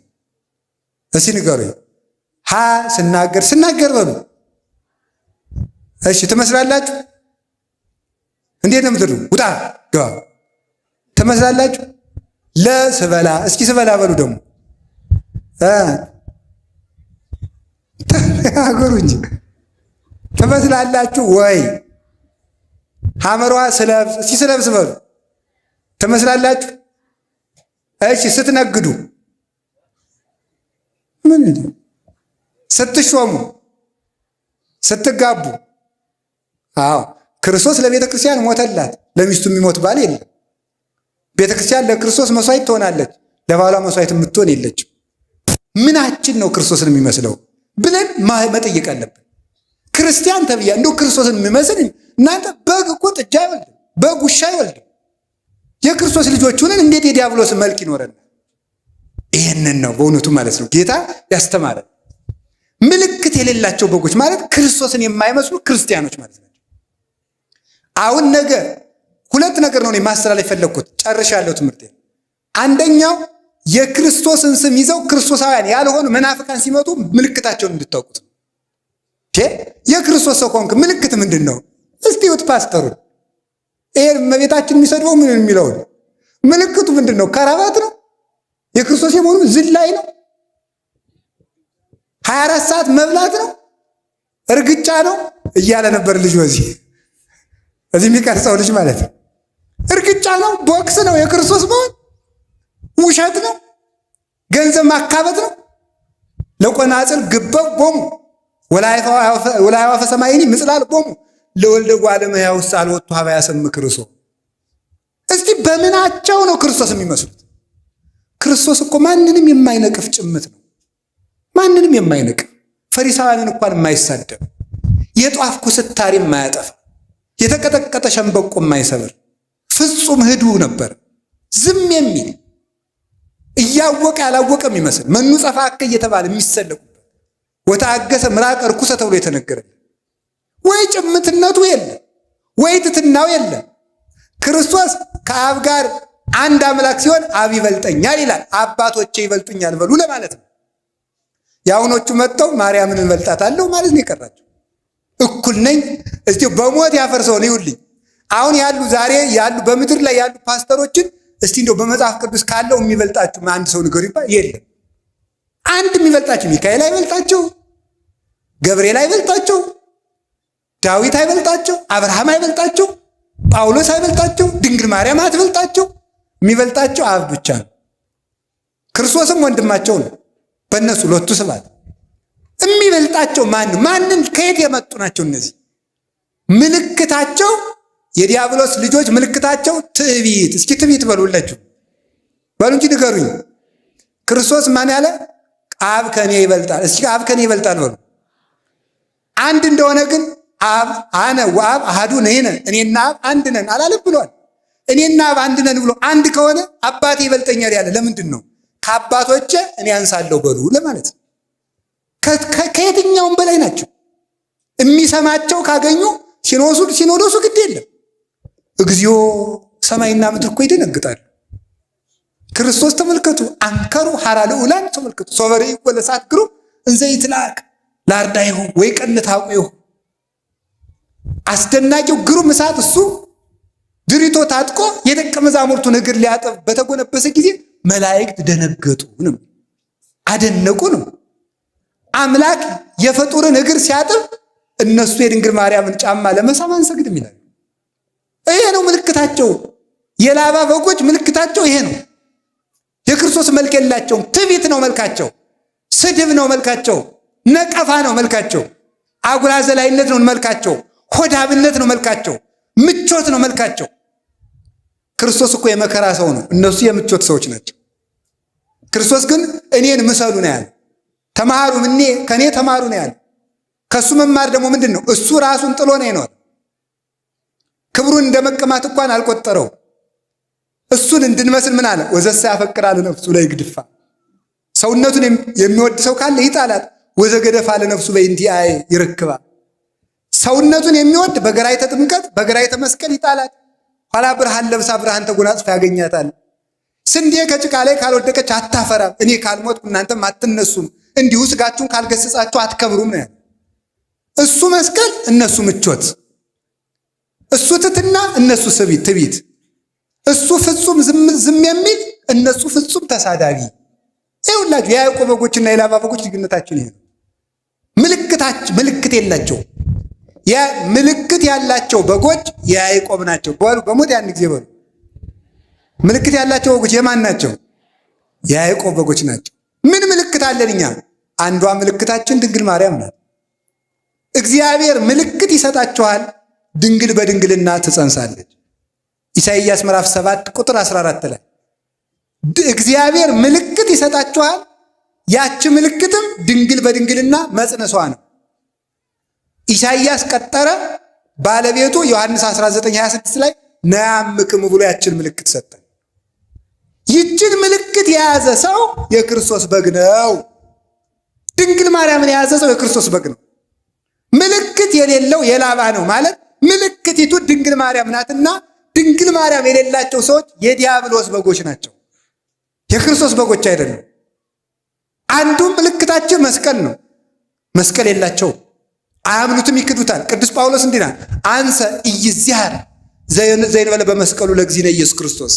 እስቲ ንገሩኝ። ስናገር በሉ። እሺ ትመስላላችሁ? እንዴት ነው የምትሉ? ውጣ ግባ ትመስላላችሁ? ለስበላ እስኪ ስበላ በሉ ደግሞ አገሩ እንጂ ትመስላላችሁ ወይ? ሐመሯ ስለብስ እስኪ ስለብስ በሉ ትመስላላችሁ? እሺ ስትነግዱ ምን ስትሾሙ ስትጋቡ፣ አዎ ክርስቶስ ለቤተ ክርስቲያን ሞተላት። ለሚስቱ የሚሞት ባል የለም። ቤተ ክርስቲያን ለክርስቶስ መስዋዕት ትሆናለች፣ ለባሏ መስዋዕት የምትሆን የለችም። ምናችን ነው ክርስቶስን የሚመስለው ብለን መጠየቅ አለብን። ክርስቲያን ተብያ እንደው ክርስቶስን የሚመስል እናንተ በግ እኮ ጥጃ አይወልድም፣ በግ ውሻ አይወልድም። የክርስቶስ ልጆች ሆነን እንዴት የዲያብሎስ መልክ ይኖረናል? ይህንን ነው በእውነቱ ማለት ነው ጌታ ያስተማረን። ምልክት የሌላቸው በጎች ማለት ክርስቶስን የማይመስሉ ክርስቲያኖች ማለት ነው። አሁን ነገ ሁለት ነገር ነው ማስተላለፍ የፈለግኩት፣ ጨርሻለሁ ትምህርቴ። አንደኛው የክርስቶስን ስም ይዘው ክርስቶሳውያን ያልሆኑ መናፍቃን ሲመጡ ምልክታቸውን እንድታውቁት ነው። የክርስቶስ ሰው ከሆንክ ምልክት ምንድን ነው? እስቲ ይሁት ፓስተሩን ይሄ እመቤታችን የሚሰድበው ምን የሚለውን ምልክቱ ምንድን ነው? ከራባት ነው? የክርስቶስ የመሆኑ ዝላይ ነው? 24 ሰዓት መብላት ነው? እርግጫ ነው እያለ ነበር ልጅ እዚህ የሚቀርጸው ልጅ ማለት ነው። እርግጫ ነው? ቦክስ ነው? የክርስቶስ መሆን ውሸት ነው? ገንዘብ ማካበት ነው? ለቆናጽል ግበው ቦሙ ወላይዋ ፈሰማይኒ ምጽላል ቦሙ ለወልደ እጓለ እመሕያው ውስጥ አልወጡ ሀበያ ሰም ክርስቶ። እስቲ በምናቸው ነው ክርስቶስ የሚመስሉት? ክርስቶስ እኮ ማንንም የማይነቅፍ ጭምት ነው። ማንንም የማይነቅፍ ፈሪሳውያንን እንኳን የማይሳደብ የጧፍ ኩስታሪ የማያጠፋ የተቀጠቀጠ ሸንበቆ የማይሰብር ፍጹም ህዱ ነበር። ዝም የሚል እያወቀ ያላወቀ የሚመስል መኑ ጸፋከ እየተባለ የሚሰለቁበት ወታገሰ ምራቅ ርኩሰ ተብሎ የተነገረለት ወይ ጭምትነቱ የለም ወይ ትትናው የለም። ክርስቶስ ከአብ ጋር አንድ አምላክ ሲሆን አብ ይበልጠኛል ይላል። አባቶቼ ይበልጡኛል በሉ ለማለት ነው። የአሁኖቹ መጥተው ማርያምን እንበልጣታለሁ ማለት ነው የቀራቸው። እኩል ነኝ። እስቲ በሞት ያፈርሰውን ይውልኝ። አሁን ያሉ ዛሬ ያሉ በምድር ላይ ያሉ ፓስተሮችን እስቲ እንደው በመጽሐፍ ቅዱስ ካለው የሚበልጣችሁ አንድ ሰው ንገሩ ይባል የለም። አንድ የሚበልጣቸው ሚካኤል አይበልጣቸው፣ ገብርኤል አይበልጣቸው፣ ዳዊት አይበልጣቸው፣ አብርሃም አይበልጣቸው፣ ጳውሎስ አይበልጣቸው፣ ድንግል ማርያም አትበልጣቸው። የሚበልጣቸው አብ ብቻ ነው። ክርስቶስም ወንድማቸው ነው። በእነሱ ሎቱ ስብሐት። የሚበልጣቸው ማንን ከየት የመጡ ናቸው እነዚህ? ምልክታቸው የዲያብሎስ ልጆች ምልክታቸው ትዕቢት። እስኪ ትዕቢት በሉላችሁ በሉ እንጂ ንገሩኝ። ክርስቶስ ማን ያለ? አብ ከኔ ይበልጣል። እስኪ አብ ከኔ ይበልጣል በሉ። አንድ እንደሆነ ግን አብ አነ ወአብ አሐዱ ነን፣ እኔና አብ አንድ ነን አላለም ብሏል። እኔና አብ አንድ ነን ብሎ አንድ ከሆነ አባቴ ይበልጠኛል ያለ ለምንድን ነው? ከአባቶቼ እኔ አንሳለሁ በሉ ለማለት ነው። ከየትኛውም በላይ ናቸው። የሚሰማቸው ካገኙ ሲኖዶሱ ግድ የለም። እግዚኦ ሰማይና ምድር እኮ ይደነግጣሉ። ክርስቶስ ተመልከቱ፣ አንከሩ ሐራ ልዑላን ተመልከቱ፣ ሶበሬ ወለሳት ግሩ እንዘ ይትላክ ላርዳይሁ ወይ ቀንታቁሁ። አስደናቂው ግሩም እሳት እሱ ድሪቶ ታጥቆ የደቀ መዛሙርቱን እግር ሊያጠብ በተጎነበሰ ጊዜ መላእክት ደነገጡ ነው፣ አደነቁ ነው። አምላክ የፍጡርን እግር ሲያጥብ እነሱ የድንግል ማርያምን ጫማ ለመሳም አንሰግድም ይላሉ። ይሄ ነው ምልክታቸው። የላባ በጎች ምልክታቸው ይሄ ነው። የክርስቶስ መልክ የላቸውም። ትዕቢት ነው መልካቸው፣ ስድብ ነው መልካቸው፣ ነቀፋ ነው መልካቸው፣ አጉራ ዘላይነት ነው መልካቸው፣ ሆዳብነት ነው መልካቸው፣ ምቾት ነው መልካቸው። ክርስቶስ እኮ የመከራ ሰው ነው፣ እነሱ የምቾት ሰዎች ናቸው። ክርስቶስ ግን እኔን ምሰሉ ነው ያለ። ተማሩ ከኔ ተማሩ ነው ያለ። ከሱ መማር ደግሞ ምንድን ነው? እሱ ራሱን ጥሎ ነው ይኖር። ክብሩን እንደ መቀማት እንኳን አልቆጠረው። እሱን እንድንመስል ምን አለ? ወዘሳ ያፈቅራል ነፍሱ ላይ ግድፋ። ሰውነቱን የሚወድ ሰው ካለ ይጣላት። ወዘገደፋ ለነፍሱ በእንቲአየ ይረክባ። ሰውነቱን የሚወድ በገራይተ ጥምቀት በገራይተ መስቀል ይጣላት። ኋላ ብርሃን ለብሳ ብርሃን ተጎናጽፋ ያገኛታል። ስንዴ ከጭቃ ላይ ካልወደቀች አታፈራም። እኔ ካልሞትኩ እናንተም አትነሱም፣ እንዲሁ ስጋችሁን ካልገሰጻችሁ አትከብሩም ነው። እሱ መስቀል፣ እነሱ ምቾት። እሱ ትትና፣ እነሱ ትዕቢት። እሱ ፍጹም ዝም የሚል፣ እነሱ ፍጹም ተሳዳቢ። ይኸውላችሁ የያዕቆብ በጎችና የላባ በጎች ልዩነታችን ይሄ ነው። ምልክት የላቸው። ምልክት ያላቸው በጎች የያዕቆብ ናቸው። በሞት ያን ጊዜ በሉ ምልክት ያላቸው በጎች የማን ናቸው? የያዕቆብ በጎች ናቸው። ምን ምልክት አለን እኛ? አንዷ ምልክታችን ድንግል ማርያም ናት። እግዚአብሔር ምልክት ይሰጣችኋል፣ ድንግል በድንግልና ትጸንሳለች። ኢሳይያስ ምዕራፍ 7 ቁጥር 14 ላይ እግዚአብሔር ምልክት ይሰጣችኋል፣ ያቺ ምልክትም ድንግል በድንግልና መጽነሷ ነው። ኢሳይያስ ቀጠረ፣ ባለቤቱ ዮሐንስ 19:26 ላይ ነያምክም ብሎ ያችን ምልክት ሰጠ። ይችን ምልክት የያዘ ሰው የክርስቶስ በግ ነው። ድንግል ማርያምን የያዘ ሰው የክርስቶስ በግ ነው። ምልክት የሌለው የላባ ነው ማለት ምልክቲቱ ድንግል ማርያም ናትና፣ ድንግል ማርያም የሌላቸው ሰዎች የዲያብሎስ በጎች ናቸው፣ የክርስቶስ በጎች አይደሉም። አንዱ ምልክታችን መስቀል ነው። መስቀል የላቸው አያምኑትም፣ ይክዱታል። ቅዱስ ጳውሎስ እንዲህ ይላል፣ አንሰ ኢይዝሃር ዘይንበለ በመስቀሉ ለእግዚእነ ኢየሱስ ክርስቶስ።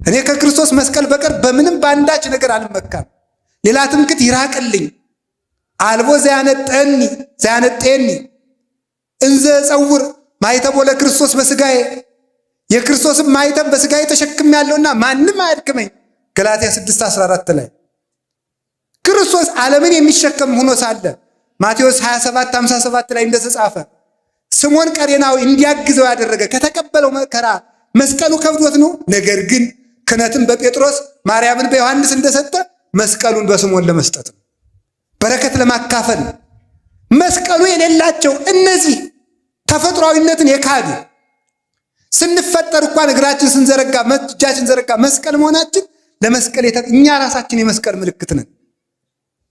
እኔ ከክርስቶስ መስቀል በቀር በምንም በአንዳች ነገር አልመካም፣ ሌላ ትምክህት ይራቅልኝ። አልቦ ዘያነጠኒ እንዘ ጸውር ማኅተሞ ለክርስቶስ በሥጋዬ። የክርስቶስን ማኅተም በሥጋዬ ተሸክሜያለሁና ማንም አያድክመኝ። ገላትያ 6:14 ላይ ክርስቶስ ዓለምን የሚሸከም ሆኖ ሳለ ማቴዎስ 27:57 ላይ እንደተጻፈ ስምዖን ቀሬናዊ እንዲያግዘው ያደረገ ከተቀበለው መከራ መስቀሉ ከብዶት ነው። ነገር ግን ክህነትን በጴጥሮስ ማርያምን በዮሐንስ እንደሰጠ መስቀሉን በስምዖን ለመስጠት ነው፣ በረከት ለማካፈል ነው። መስቀሉ የሌላቸው እነዚህ ተፈጥሯዊነትን የካዱ ስንፈጠር እንኳን እግራችን ስንዘረጋ እጃችን ዘረጋ መስቀል መሆናችን ለመስቀል እኛ ራሳችን የመስቀል ምልክት ነን።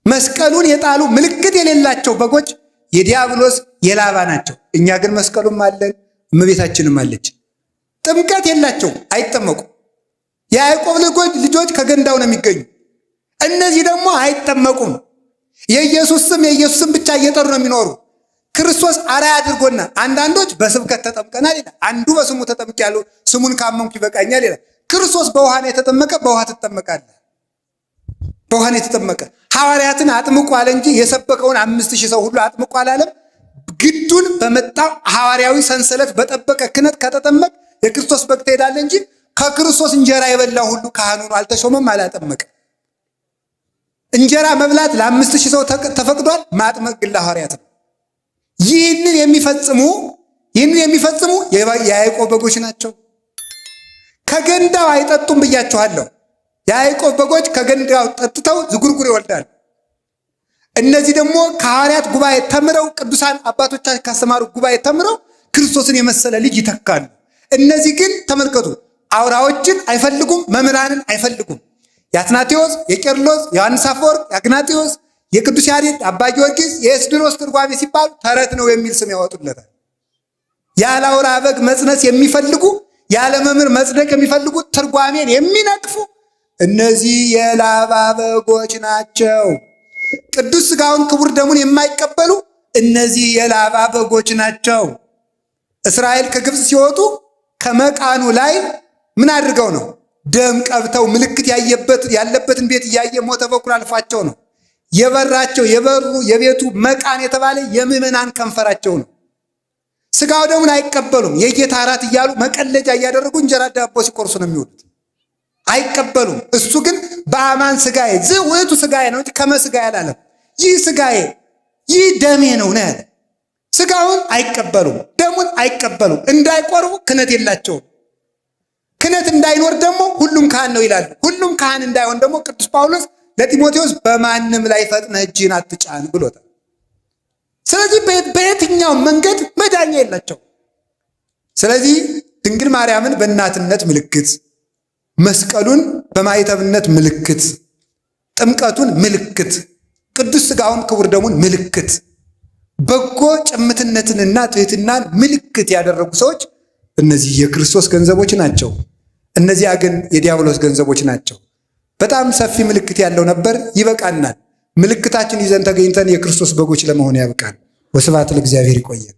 መስቀሉን የጣሉ ምልክት የሌላቸው በጎች የዲያብሎስ የላባ ናቸው። እኛ ግን መስቀሉም አለን፣ እመቤታችንም አለች። ጥምቀት የላቸው፣ አይጠመቁም። የያዕቆብ ልጆች ከገንዳው ነው የሚገኙ። እነዚህ ደግሞ አይጠመቁም። የኢየሱስ ስም ብቻ እየጠሩ ነው የሚኖሩ። ክርስቶስ አርአያ አድርጎና አንዳንዶች በስብከት ተጠምቀናል ይላል። አንዱ በስሙ ተጠምቄያለሁ ስሙን ካመንኩ ይበቃኛል ይላል። ክርስቶስ በውሃ ነው የተጠመቀ፣ በውሃ ትጠመቃለህ። በውሃ ነው የተጠመቀ። ሐዋርያትን አጥምቁ አለ እንጂ የሰበከውን 5000 ሰው ሁሉ አጥምቁ አላለም። ግዱን በመጣው ሐዋርያዊ ሰንሰለት በጠበቀ ክህነት ከተጠመቅ የክርስቶስ በግ ትሄዳለህ እንጂ ከክርስቶስ እንጀራ የበላው ሁሉ ካህኑ ነው፣ አልተሾመም፣ አላጠመቀም። እንጀራ መብላት ለ5000 ሰው ተፈቅዷል፣ ማጥመቅ ግን ለሐዋርያት ነው። ይህንን የሚፈጽሙ የያዕቆብ በጎች ናቸው። ከገንዳው አይጠጡም ብያችኋለሁ። የያዕቆብ በጎች ከገንዳው ጠጥተው ዝጉርጉር ይወልዳሉ። እነዚህ ደግሞ ከሐዋርያት ጉባኤ ተምረው ቅዱሳን አባቶቻችን ካስተማሩ ጉባኤ ተምረው ክርስቶስን የመሰለ ልጅ ይተካሉ። እነዚህ ግን ተመልከቱ፣ አውራዎችን አይፈልጉም፣ መምህራንን አይፈልጉም። የአትናቴዎስ፣ የቄርሎስ፣ የዮሐንስ አፈወርቅ፣ የአግናጤዎስ፣ የቅዱስ ያሬድ፣ አባ ጊዮርጊስ፣ የኤስድሮስ ትርጓሜ ሲባሉ ተረት ነው የሚል ስም ያወጡለታል። ያለ አውራ በግ መጽነስ የሚፈልጉ ያለ መምህር መጽደቅ የሚፈልጉ ትርጓሜን የሚነቅፉ እነዚህ የላባ በጎች ናቸው። ቅዱስ ሥጋውን ክቡር ደሙን የማይቀበሉ እነዚህ የላባ በጎች ናቸው። እስራኤል ከግብፅ ሲወጡ ከመቃኑ ላይ ምን አድርገው ነው? ደም ቀብተው ምልክት ያለበትን ቤት እያየ ሞተ በኩር አልፏቸው ነው። የበራቸው የቤቱ መቃን የተባለ የምዕመናን ከንፈራቸው ነው። ሥጋው ደሙን አይቀበሉም። የጌታ እራት እያሉ መቀለጃ እያደረጉ እንጀራ ዳቦ ሲቆርሱ ነው የሚውሉት። አይቀበሉም። እሱ ግን በአማን ሥጋዬ ውእቱ ሥጋዬ ነው እንጂ ከመስጋዬ አላለም። ይህ ሥጋዬ ይህ ደሜ ነው ነው ያለ። ሥጋውን አይቀበሉም፣ ደሙን አይቀበሉም። እንዳይቆርቡ ክህነት የላቸውም። ክህነት እንዳይኖር ደግሞ ሁሉም ካህን ነው ይላሉ። ሁሉም ካህን እንዳይሆን ደግሞ ቅዱስ ጳውሎስ ለጢሞቴዎስ በማንም ላይ ፈጥነህ እጅህን አትጫን ብሎታል። ስለዚህ በየትኛው መንገድ መዳኛ የላቸው። ስለዚህ ድንግል ማርያምን በእናትነት ምልክት፣ መስቀሉን በማይተብነት ምልክት፣ ጥምቀቱን ምልክት፣ ቅዱስ ሥጋውን ክቡር ደሙን ምልክት፣ በጎ ጭምትነትንና ትሕትናን ምልክት ያደረጉ ሰዎች እነዚህ የክርስቶስ ገንዘቦች ናቸው። እነዚያ ግን የዲያብሎስ ገንዘቦች ናቸው። በጣም ሰፊ ምልክት ያለው ነበር። ይበቃናል። ምልክታችን ይዘን ተገኝተን የክርስቶስ በጎች ለመሆን ያብቃል። ወስብሐት ለእግዚአብሔር። ይቆየን።